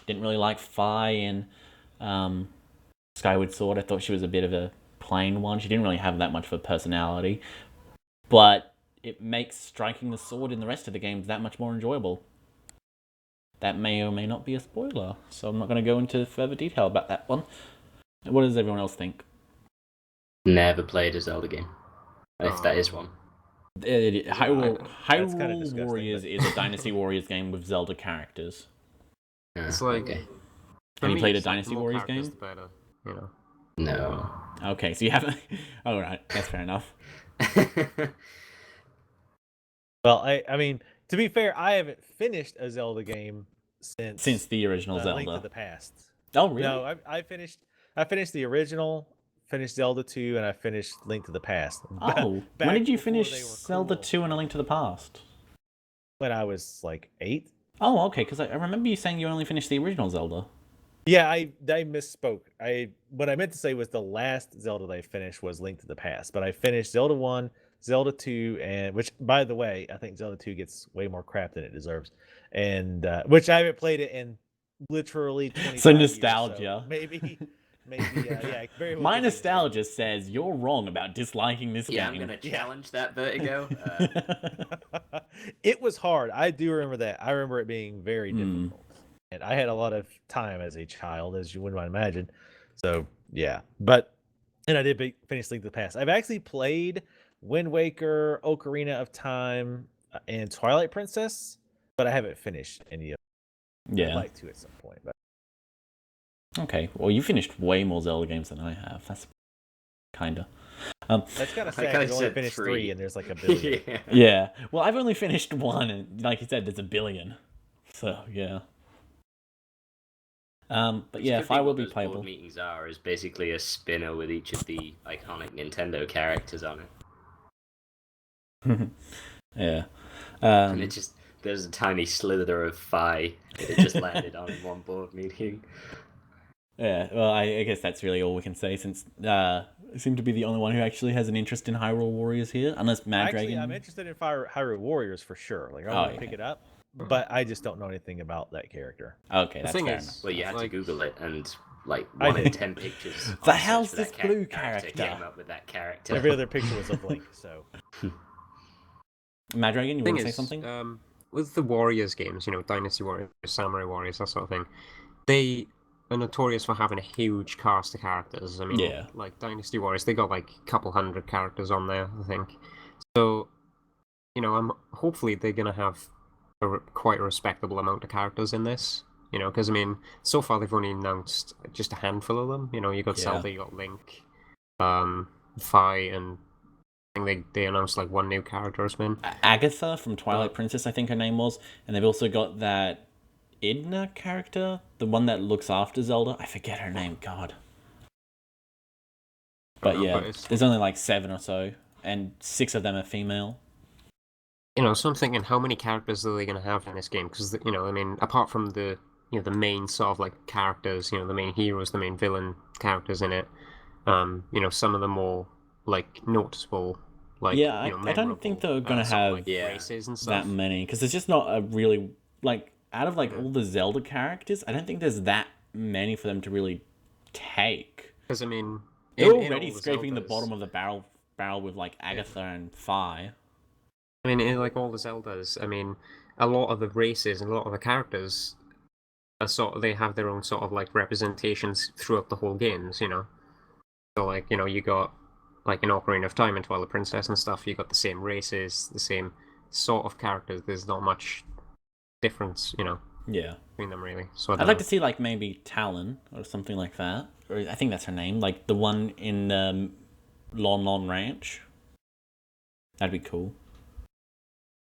didn't really like Fi in Skyward Sword. I thought she was a bit of a plain one. She didn't really have that much of a personality, but it makes striking the sword in the rest of the games that much more enjoyable. That may or may not be a spoiler, so I'm not going to go into further detail about that one. What does everyone else think? Never played a Zelda game, if that is one. Hyrule kinda disgusting, Warriors but- is a Dynasty Warriors game with Zelda characters. It's like. Okay. For Have you me, played a it's like Dynasty more Warriors characters, game? the better, you know. No. Okay, so you haven't. All right, that's fair enough. Well, I mean, to be fair, I haven't finished a Zelda game since The original Link to Zelda. the Past. Oh, really? No, I finished the original, finished Zelda 2, and I finished Link to the Past. Oh, Back when did you before finish they were Zelda cool. 2 and A Link to the Past? When I was like 8. Oh, okay, because I remember you saying you only finished the original Zelda. Yeah, I misspoke. What I meant to say was the last Zelda that I finished was Link to the Past, but I finished Zelda 1, Zelda 2, and which, by the way, I think Zelda 2 gets way more crap than it deserves, and which I haven't played it in literally 25 So years, nostalgia. maybe, yeah, very well My could be nostalgia says you're wrong about disliking this Yeah, I'm game. gonna challenge that Vertigo. It was hard. I do remember that. I remember it being very Hmm. difficult. And I had a lot of time as a child, as you wouldn't imagine. So, yeah. And I did finish Link to the Past. I've actually played Wind Waker, Ocarina of Time, and Twilight Princess, but I haven't finished any of them. Yeah. I'd like to at some point. But Okay, well, you finished way more Zelda games than I have. That's kinda. that's kind of Like sad. I I've only said, finished 3. 3, and there's like a billion. Yeah. Yeah. Well, I've only finished 1, and like you said, there's a billion. So, yeah. But yeah, It's a good Fi thing will what be those playable. board meetings is basically a spinner with each of the iconic Nintendo characters on it. Yeah. And it just, there's a tiny slither of Fi that it just landed on in one board meeting. Yeah, well, I guess that's really all we can say since I seem to be the only one who actually has an interest in Hyrule Warriors here, unless Mad Actually, Dragon. I'm interested in Hyrule Warriors for sure. Like, I Oh, want to yeah. pick it up, but I just don't know anything about that character. Okay, The that's thing fair is- enough. Well, you had to Like- Google it, and like I 1 in did. 10 pictures. on The search hell's for that this blue character character? came up with that character. Every other picture was of Link, so. Mad Dragon, you Thing want to say is, something? with the Warriors games, you know, Dynasty Warriors, Samurai Warriors, that sort of thing, they are notorious for having a huge cast of characters. I mean, Yeah. like Dynasty Warriors, they got like a couple hundred characters on there, I think. So, you know, hopefully they're gonna have quite a respectable amount of characters in this. You know, because I mean, so far they've only announced just a handful of them. You know, you got Yeah. Zelda, you got Link, Fi, and I think they announced like one new character has been. Agatha from Twilight Princess, I think her name was, and they've also got that Edna character, the one that looks after Zelda. I forget her name, God. But yeah, there's only like 7 or so, and 6 of them are female. You know, so I'm thinking, how many characters are they going to have in this game? Because, you know, I mean, apart from the main sort of like characters, you know, the main heroes, the main villain characters in it, you know, some of the more like noticeable, like, Yeah, you know, I don't think memorable, they're gonna sort of, have like, Yeah. races and that stuff. many, because there's just not a really, like, out of like all the Zelda characters, I don't think there's that many for them to really take. Because I mean, They're in already all the scraping the Zeldas- bottom of the barrel with like Agatha and Fi. I mean, in like all the Zeldas, I mean, a lot of the races and a lot of the characters they have their own sort of like representations throughout the whole games, you know. So like, you know, you got like in Ocarina of Time and Twilight Princess and stuff, you got the same races, the same sort of characters. There's not much difference, you know, Yeah. between them really. So I'd like to see like maybe Talon or something like that. Or I think that's her name, like the one in Lon Lon Ranch. That'd be cool.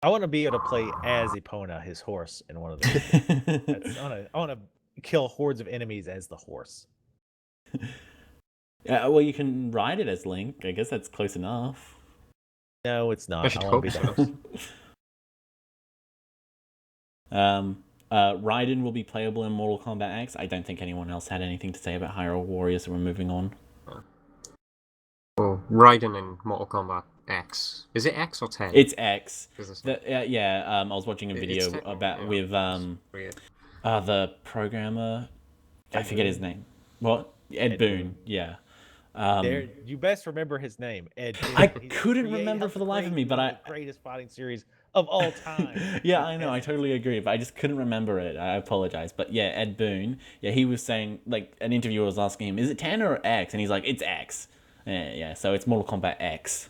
I want to be able to play as Epona, his horse, in one of those. I want to kill hordes of enemies as the horse. Yeah, well, you can ride it as Link. I guess that's close enough. No, it's not. should I want to be hope the so. horse. Raiden will be playable in Mortal Kombat X. I don't think anyone else had anything to say about Hyrule Warriors, so we're moving on. Oh, Raiden in Mortal Kombat X. Is it X or 10? It's X. Is I was watching a video Tekken, about yeah. with Weird. the programmer. I Ed forget his Boon? name. What? Ed Ed Boon. Boon. Yeah. There, you best remember his name, Ed. Boon. I He's couldn't created- remember helped for the life of create me, but one of the greatest fighting series of all time. Yeah, I know. I totally agree, but I just couldn't remember it. I apologize. But yeah, Ed Boon. Yeah, he was saying, like, an interviewer was asking him, "Is it 10 or X?" And he's like, "It's X." Yeah. So it's Mortal Kombat X.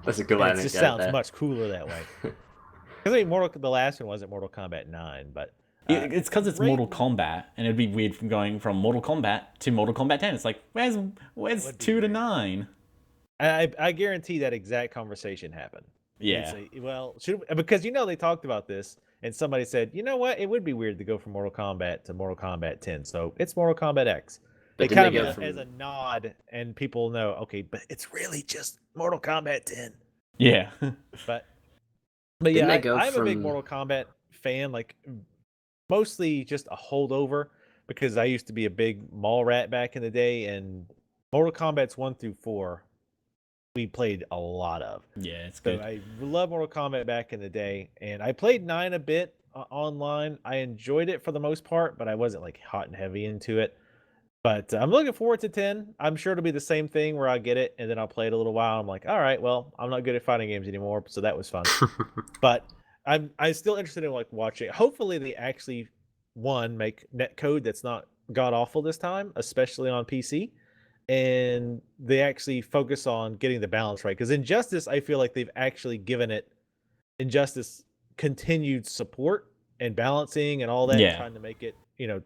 That's a good It anecdote just sounds there. much cooler that way. Because I mean, the last one wasn't Mortal Kombat 9, but It's because it's Mortal Kombat, and it'd be weird from going from Mortal Kombat to Mortal Kombat 10. It's like, where's would be 2 to weird. 9? I guarantee that exact conversation happened. Yeah. You'd say, well, because they talked about this, and somebody said, you know what, it would be weird to go from Mortal Kombat to Mortal Kombat 10, so it's Mortal Kombat X. But They didn't kind they of go as, from- as a nod, and people know, okay, but it's really just Mortal Kombat 10. Yeah. But Didn't yeah, they go I'm a big from- Mortal Kombat fan, like mostly just a holdover because I used to be a big mall rat back in the day, and Mortal Kombat's 1 through 4 we played a lot of. Yeah, it's So good. I love Mortal Kombat back in the day, and I played 9 a bit online. I enjoyed it for the most part, but I wasn't like hot and heavy into it. But I'm looking forward to 10. I'm sure it'll be the same thing where I get it and then I'll play it a little while. I'm like, all right, well, I'm not good at fighting games anymore, so that was fun. But I'm still interested in like watching. Hopefully, they actually make netcode that's not god awful this time, especially on PC, and they actually focus on getting the balance right. Because Injustice, I feel like they've actually given it Injustice continued support and balancing and all that, Yeah. trying to make it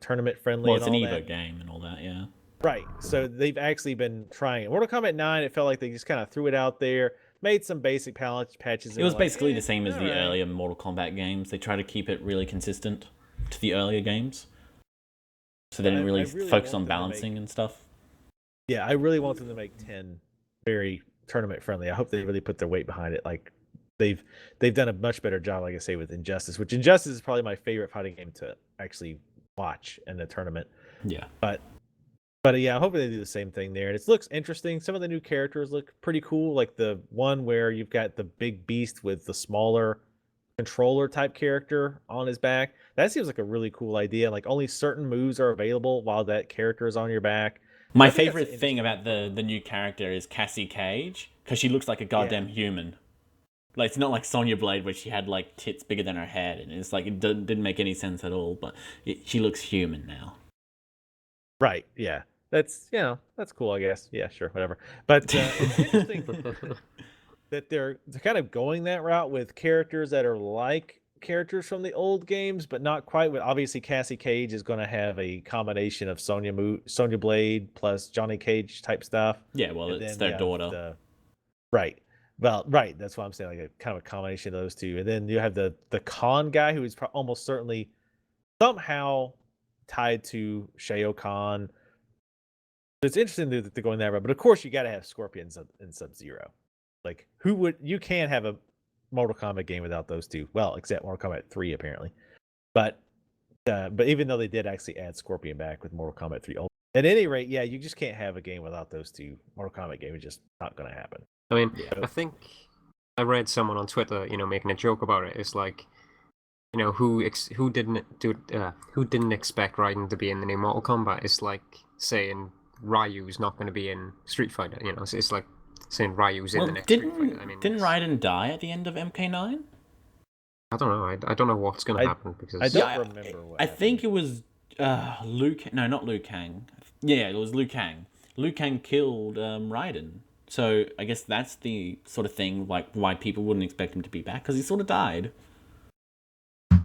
tournament friendly. Well, it's an and all Evo that. game and all that, yeah. Right. So they've actually been trying it. Mortal Kombat 9, it felt like they just kind of threw it out there, made some basic patches. It was basically the same as the alright. earlier Mortal Kombat games. They try to keep it really consistent to the earlier games. So they didn't I really really focus want on them to balancing and stuff. Yeah, I really want them to make 10 very tournament friendly. I hope they really put their weight behind it. Like they've done a much better job, like I say, with Injustice, which Injustice is probably my favorite fighting game to actually watch in the tournament. Yeah. But yeah, I'm hoping they do the same thing there. And it looks interesting. Some of the new characters look pretty cool, like the one where you've got the big beast with the smaller controller type character on his back. That seems like a really cool idea. Like only certain moves are available while that character is on your back. My I think that's favorite an thing interesting about the new character is Cassie Cage, because she looks like a goddamn human. Like, it's not like Sonya Blade where she had like tits bigger than her head, and it's like it didn't make any sense at all. But she looks human now. Right. Yeah. That's that's cool, I guess. Yeah, sure, whatever. But it's interesting that they're kind of going that route with characters that are like characters from the old games, but not quite. With obviously Cassie Cage is going to have a combination of Sonya Blade plus Johnny Cage type stuff. Yeah, well, And it's then their you have daughter. Right. Well, right. That's what I'm saying. Like a kind of a combination of those two, and then you have the Khan guy who is almost certainly somehow tied to Shao Kahn. So it's interesting that they're going that route, but of course you got to have Scorpions and Sub-Zero. Like you can't have a Mortal Kombat game without those two. Well, except Mortal Kombat 3 apparently. But even though they did actually add Scorpion back with Mortal Kombat 3 Ultimate. At any rate, yeah, you just can't have a game without those two. Mortal Kombat game is just not going to happen. I mean, Yeah. I think I read someone on Twitter, making a joke about it. It's like, who didn't expect Raiden to be in the new Mortal Kombat? It's like saying Ryu's not going to be in Street Fighter. So it's like saying Ryu's in Well, the next Street Fighter. I mean, didn't it's- Raiden die at the end of MK9? I don't know. I don't know what's going to happen because I don't Yeah, remember what I happened. think it was No, not Liu Kang. Yeah, it was Liu Kang. Liu Kang killed Raiden. So I guess that's the sort of thing, like why people wouldn't expect him to be back, because he sort of died.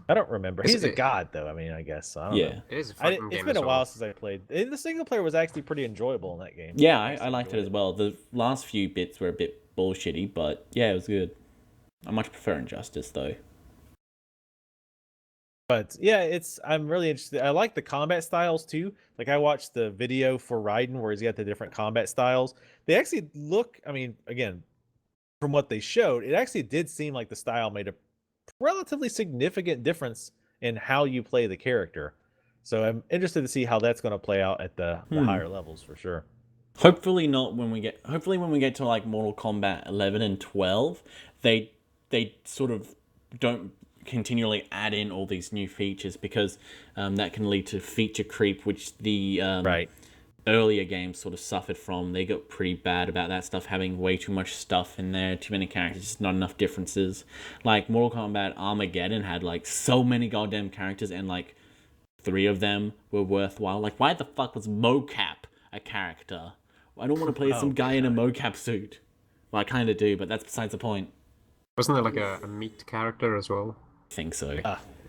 I don't remember. Is He's a it- god, though. I mean, I guess. I don't Yeah. know. it is a fighting It's game been as a while well. since I played. And the single player was actually pretty enjoyable in that game. Yeah, actually I liked it enjoyed as well. The last few bits were a bit bullshitty, but yeah, it was good. I much prefer Injustice, though. But yeah, I'm really interested. I like the combat styles too. Like I watched the video for Raiden where he's got the different combat styles. They actually look, I mean, again, from what they showed, it actually did seem like the style made a relatively significant difference in how you play the character. So I'm interested to see how that's going to play out at the higher levels for sure. Hopefully when we get to like Mortal Kombat 11 and 12, they sort of don't continually add in all these new features, because that can lead to feature creep, which the Right. earlier games sort of suffered from. They got pretty bad about that stuff, having way too much stuff in there, too many characters, just not enough differences. Like Mortal Kombat Armageddon had like so many goddamn characters, and like 3 of them were worthwhile. Like, why the fuck was mocap a character? I don't want to play some guy in a mocap suit. Well, I kind of do, but that's besides the point. Wasn't there like a meat character as well? I think so.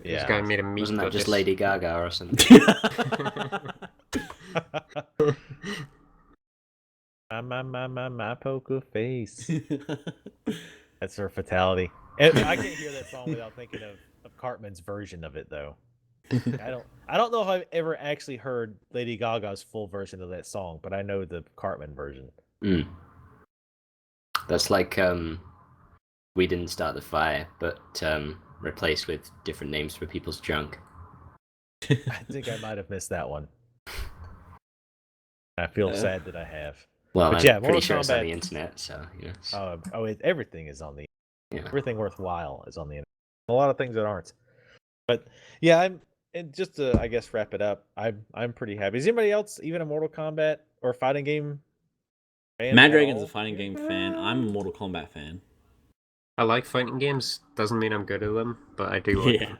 This guy made a meat. Wasn't that but just this- Lady Gaga or something? My poker face. That's her fatality. And I can't hear that song without thinking of Cartman's version of it, though. I don't know if I've ever actually heard Lady Gaga's full version of that song, but I know the Cartman version. Mm. That's like We Didn't Start the Fire, but replaced with different names for people's junk. I think I might have missed that one. I feel sad that I have. Well, But I'm yeah, pretty Mortal sure it's on Kombat- the internet, so you know. Everything is on the Yeah. everything worthwhile is on the internet. A lot of things that aren't. But yeah, and just to I guess wrap it up, I'm pretty happy. Is anybody else even a Mortal Kombat or fighting game fan? Mad at Dragon's all? a fighting game fan. I'm a Mortal Kombat fan. I like fighting games. Doesn't mean I'm good at them, but I do like Yeah. them.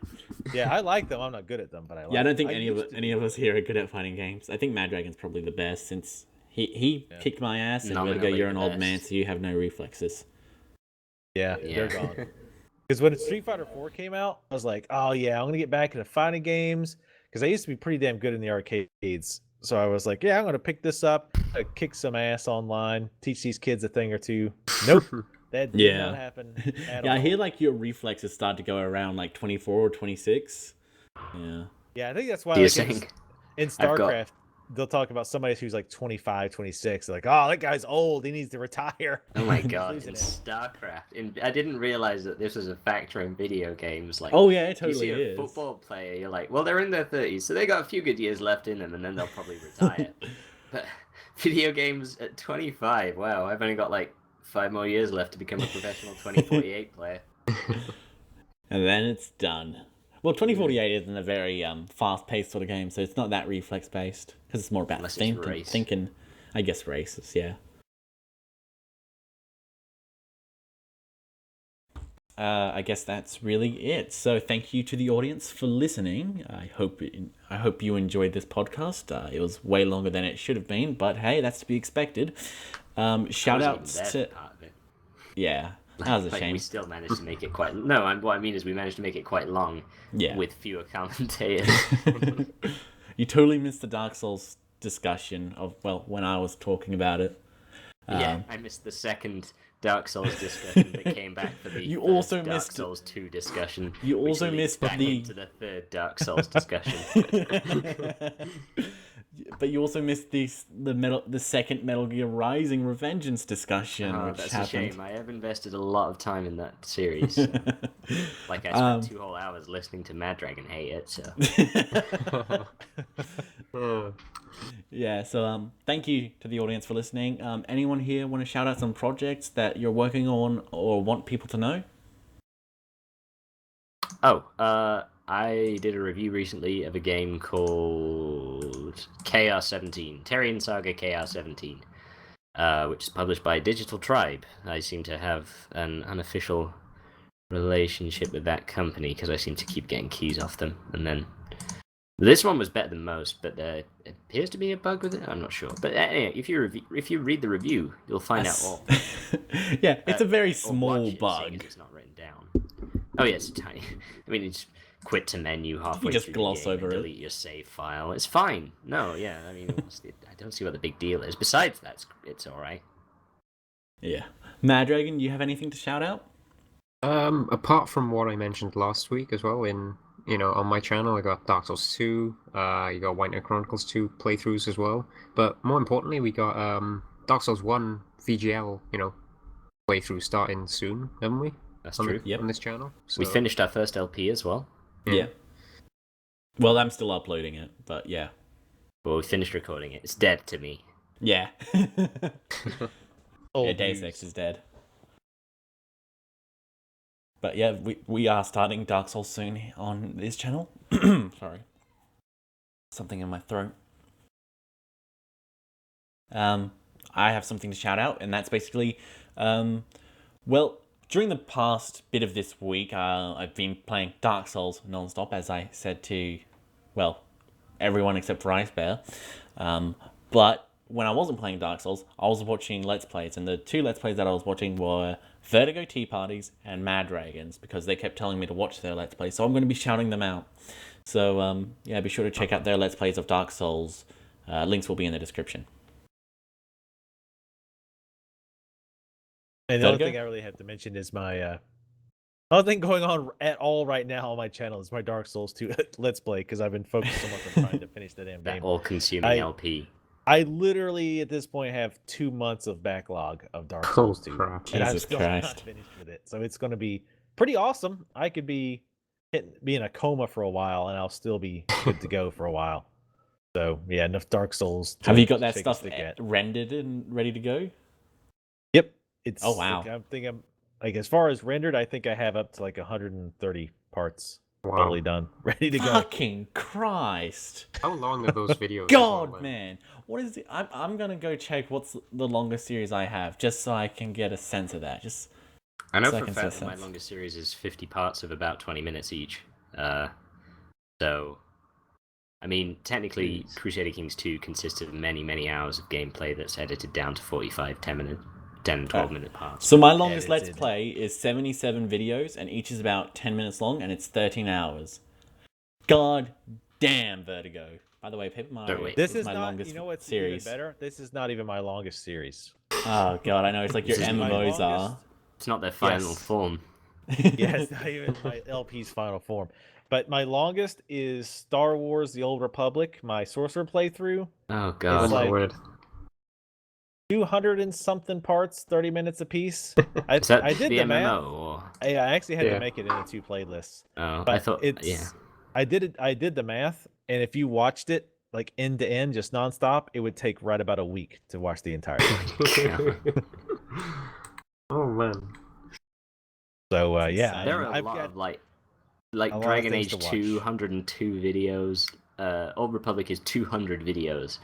Yeah, I like them. I'm not good at them, but I like Yeah, I don't think them. any of us here are good at fighting games. I think Mad Dragon's probably the best, since he kicked my ass, and Vertigo, Nominally you're an the old best. man, so you have no reflexes. Yeah, Yeah. they're gone. Because when Street Fighter 4 came out, I was like, oh yeah, I'm gonna get back into fighting games because I used to be pretty damn good in the arcades. So I was like, yeah, I'm gonna pick this up, kick some ass online, teach these kids a thing or two. Nope, that did not happen. At Yeah, I all. hear like your reflexes start to go around like 24 or 26. Yeah. Yeah, I think that's why Do you like, think? in I've got- StarCraft, they'll talk about somebody who's like 25, 26. They're like, oh, that guy's old. He needs to retire. Oh my He's god, losing in it. StarCraft. I didn't realize that this was a factor in video games. Like, Oh yeah, it you see totally a is. football player, you're like, well, they're in their 30s, so they got a few good years left in them, and then they'll probably retire. But video games at 25, wow, I've only got like 5 more years left to become a professional 2048 player. And then it's done. Well, 2048 isn't a very fast-paced sort of game, so it's not that reflex-based, because it's more about Unless it's race. thinking. I guess races, yeah. I guess that's really it. So thank you to the audience for listening. I hope you enjoyed this podcast. It was way longer than it should have been, but hey, that's to be expected. Shout outs to Part of it. yeah, that was a Like, shame. we still managed to make it quite. No, what I mean is we managed to make it quite long. Yeah. With fewer commentators. You totally missed the Dark Souls discussion of when I was talking about it. Yeah, I missed the second Dark Souls discussion that came back for the You first also Dark missed- Souls 2 discussion. You which also leads missed back the- into the third Dark Souls discussion. But you also missed the second Metal Gear Rising Revengeance discussion, Oh, which that's happened. a shame. I have invested a lot of time in that series. So. Like, I spent 2 whole hours listening to Mad Dragon hate it, so... Oh. Yeah, so thank you to the audience for listening. Anyone here want to shout out some projects that you're working on or want people to know? Oh, I did a review recently of a game called KR17, Terrian Saga KR17, which is published by Digital Tribe. I seem to have an unofficial relationship with that company because I seem to keep getting keys off them. And then this one was better than most, but there appears to be a bug with it. I'm not sure. But anyway, if you read the review, you'll find out all. Yeah, it's a very Or small watch it, bug. seeing as it's not written down. Oh yeah, it's tiny. I mean, it's quit to menu halfway just through gloss the game over and it. delete your save file. It's fine. No, yeah. I mean, I don't see what the big deal is. Besides that, it's all right. Yeah. Mad Dragon, you have anything to shout out? Apart from what I mentioned last week as well, on my channel, I got Dark Souls 2, you got White Knight Chronicles 2 playthroughs as well. But more importantly, we got Dark Souls 1 VGL, playthrough starting soon, haven't we? That's true. On this channel. So... We finished our first LP as well. Yeah. Well, I'm still uploading it, but yeah. Well, we finished recording it. It's dead to me. Yeah. Old Yeah, Deus news. Ex is dead. But yeah, we are starting Dark Souls soon on this channel. Sorry. Something in my throat. I have something to shout out, and that's basically, well, during the past bit of this week, I've been playing Dark Souls non-stop, as I said to, well, everyone except for IceBear. But when I wasn't playing Dark Souls, I was watching Let's Plays, and the two Let's Plays that I was watching were VertigoTeaparties and Mad Dragons, because they kept telling me to watch their Let's Plays, so I'm going to be shouting them out. So, yeah, be sure to check out their Let's Plays of Dark Souls. Links will be in the description. And the only Vertigo? thing I really have to mention is my other thing going on at all right now on my channel is my Dark Souls 2 Let's Play, because I've been focused so much on trying to finish that damn That game. all-consuming LP. I literally, at this point, have 2 months of backlog of Dark Souls 2. crap. And I'm Jesus still Christ. not finished with it. So it's going to be pretty awesome. I could be in a coma for a while, and I'll still be good to go for a while. So, yeah, enough Dark Souls. Have you got that shake a stuff stick at. rendered and ready to go? Yep. It's, Oh, wow. I'm thinking, like, as far as rendered, I think I have up to like 130 parts Wow. fully done, ready to go. Fucking Christ. How long are those videos? as well, God, then? man. What is it? I'm going to go check what's the longest series I have, just so I can get a sense of that. Just I know so I for a can fact set that my sense. longest series is 50 parts of about 20 minutes each. So, I mean, technically, Crusader Kings 2 consists of many, many hours of gameplay that's edited down to 45, 10, 12-minute parts. So my longest Edited. Let's Play is 77 videos, and each is about 10 minutes long, and it's 13 hours. God damn, Vertigo. By the way, Paper Mario Don't wait. This is is my not, longest you know what's series. even better? This is not even my longest series. Oh, God, I know. It's like your This is my MMOs are. longest- It's not their final Yes. form. Yeah, it's not even my LP's final form. But my longest is Star Wars: The Old Republic, my Sorcerer playthrough. Oh, Oh God. my like- word. 200 and something parts, 30 minutes apiece. Is that I did the the MMO? math. Or... I actually had Yeah. to make it into 2 playlists. Oh, But I thought... it's Yeah. I did the math, and if you watched it like end to end, just nonstop, it would take right about a week to watch the entire thing. Oh man. So yeah, insane. There are a I've lot got of like a lot of Dragon things Age to watch. 202 videos. Old Republic is 200 videos.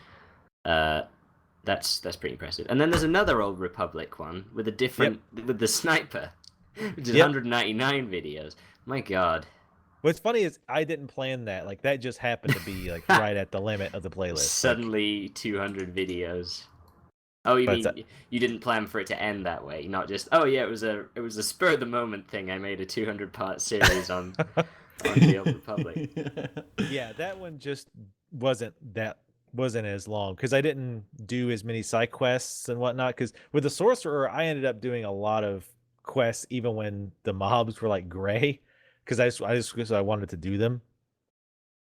That's pretty impressive. And then there's another Old Republic one with a different with the sniper, which is Yep. 199 videos. My God. What's funny is I didn't plan that. Like that just happened to be like right at the limit of the playlist. Like, Suddenly 200 videos. Oh, you But mean you didn't plan for it to end that way? Not just it was a spur of the moment thing. I made a 200-part series on the Old Republic. yeah, that one just wasn't as long because I didn't do as many side quests and whatnot. Because with the Sorcerer, I ended up doing a lot of quests even when the mobs were like gray, because I wanted to do them.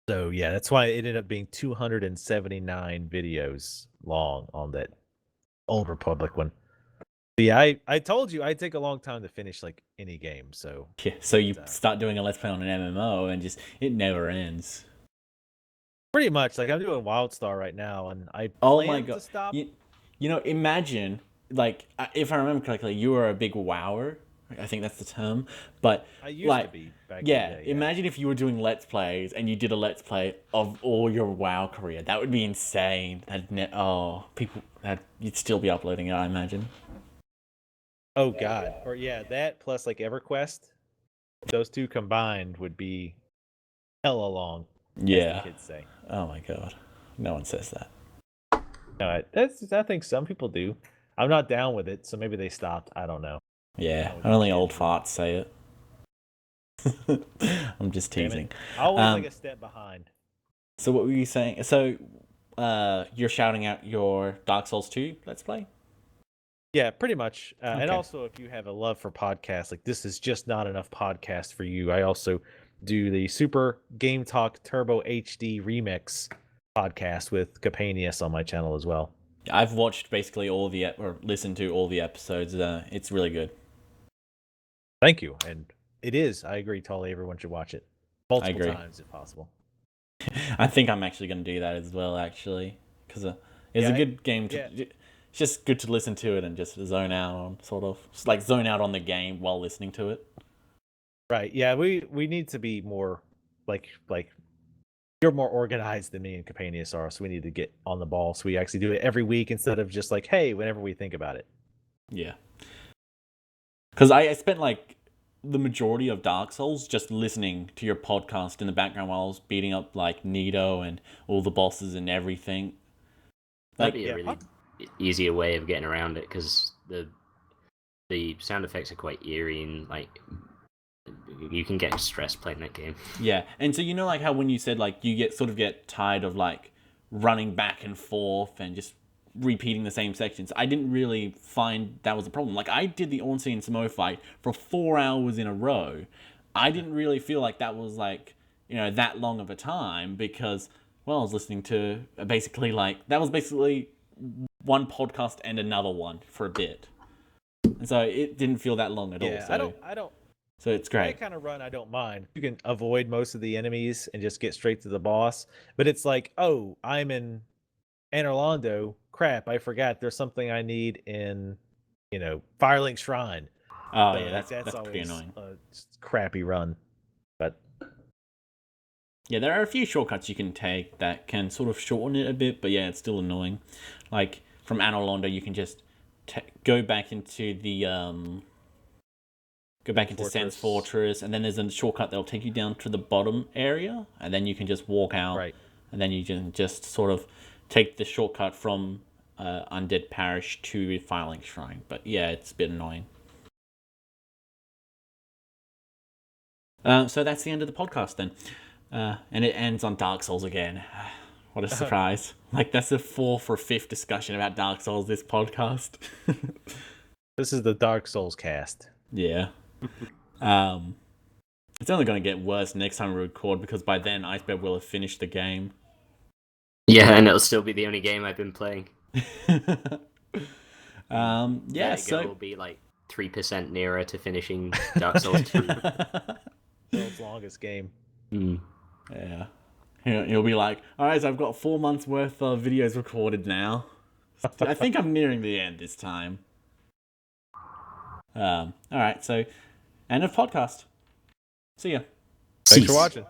So yeah, that's why it ended up being 279 videos long on that Old Republic one. Yeah, I told you I'd take a long time to finish like any game. So Yeah, so you start doing a Let's Play on an MMO, and just it never ends. pretty much like I'm doing WildStar right now, and I Oh plan my to God. stop. You know, imagine, like, if I remember correctly, you were a big wower. I think that's the term. But, I used like, to be back yeah, in the day. imagine if you were doing Let's Plays and you did a Let's Play of all your WoW career. That would be insane. You'd still be uploading it, I imagine. Oh God, or yeah, that plus like EverQuest. those two combined would be hella long. Yeah. As the kids say. Oh my god. No one says that. No, I think some people do. I'm not down with it, so maybe they stopped. I don't know. Yeah. Only old farts say it. I'm just Damn it. teasing. Always like a step behind. So what were you saying? So you're shouting out your Dark Souls 2 Let's Play? Yeah, pretty much. And Okay. also, if you have a love for podcasts, like this is just not enough podcast for you. I also do the Super Game Talk Turbo HD Remix podcast with Capanius on my channel as well. I've watched basically or listened to all the episodes. It's really good. Thank you. And it is. I agree totally. Everyone should watch it multiple agree. times if possible. I think I'm actually going to do that as well, actually. Because it's a good game. It's just good to listen to it and just zone out on, sort of. Just like zone out on the game while listening to it. Right. Yeah, we need to be more like you're more organized than me and Capanius are, so we need to get on the ball so we actually do it every week instead of just like, hey, whenever we think about it. Yeah. Because I spent like the majority of Dark Souls just listening to your podcast in the background while I was beating up like Nito and all the bosses and everything. That'd be a really easier way of getting around it because the sound effects are quite eerie and like you can get stressed playing that game. Yeah, and so you know like how when you said like you get tired of like running back and forth and just repeating the same sections. I didn't really find that was a problem. Like I did the Ornstein and Samo fight for 4 hours in a row. I didn't really feel like that was like, that long of a time because I was listening to basically one podcast and another one for a bit. And so it didn't feel that long at all. So. I don't So it's great. That kind of run, I don't mind. You can avoid most of the enemies and just get straight to the boss. But it's like, oh, I'm in Anor Londo. Crap, I forgot there's something I need in, Firelink Shrine. Oh, So yeah, that's pretty always annoying. A crappy run. But yeah, there are a few shortcuts you can take that can sort of shorten it a bit, but yeah, it's still annoying. Like from Anor Londo, you can just go back into the Sans Fortress, and then there's a shortcut that'll take you down to the bottom area, and then you can just walk out, right. And then you can just sort of take the shortcut from Undead Parish to Firelink Shrine. But yeah, it's a bit annoying. So that's the end of the podcast then. And it ends on Dark Souls again. What a surprise. Like, that's the 4th or 5th discussion about Dark Souls this podcast. This is the Dark Souls cast. Yeah. It's only going to get worse next time we record because by then IceBear will have finished the game. Yeah, and it'll still be the only game I've been playing. Yeah, so will be like 3% nearer to finishing Dark Souls 2. World's longest game. Yeah. He'll be like, alright, so I've got 4 months worth of videos recorded now. I think I'm nearing the end this time. Alright, so end of podcast. See ya. Thanks for watching.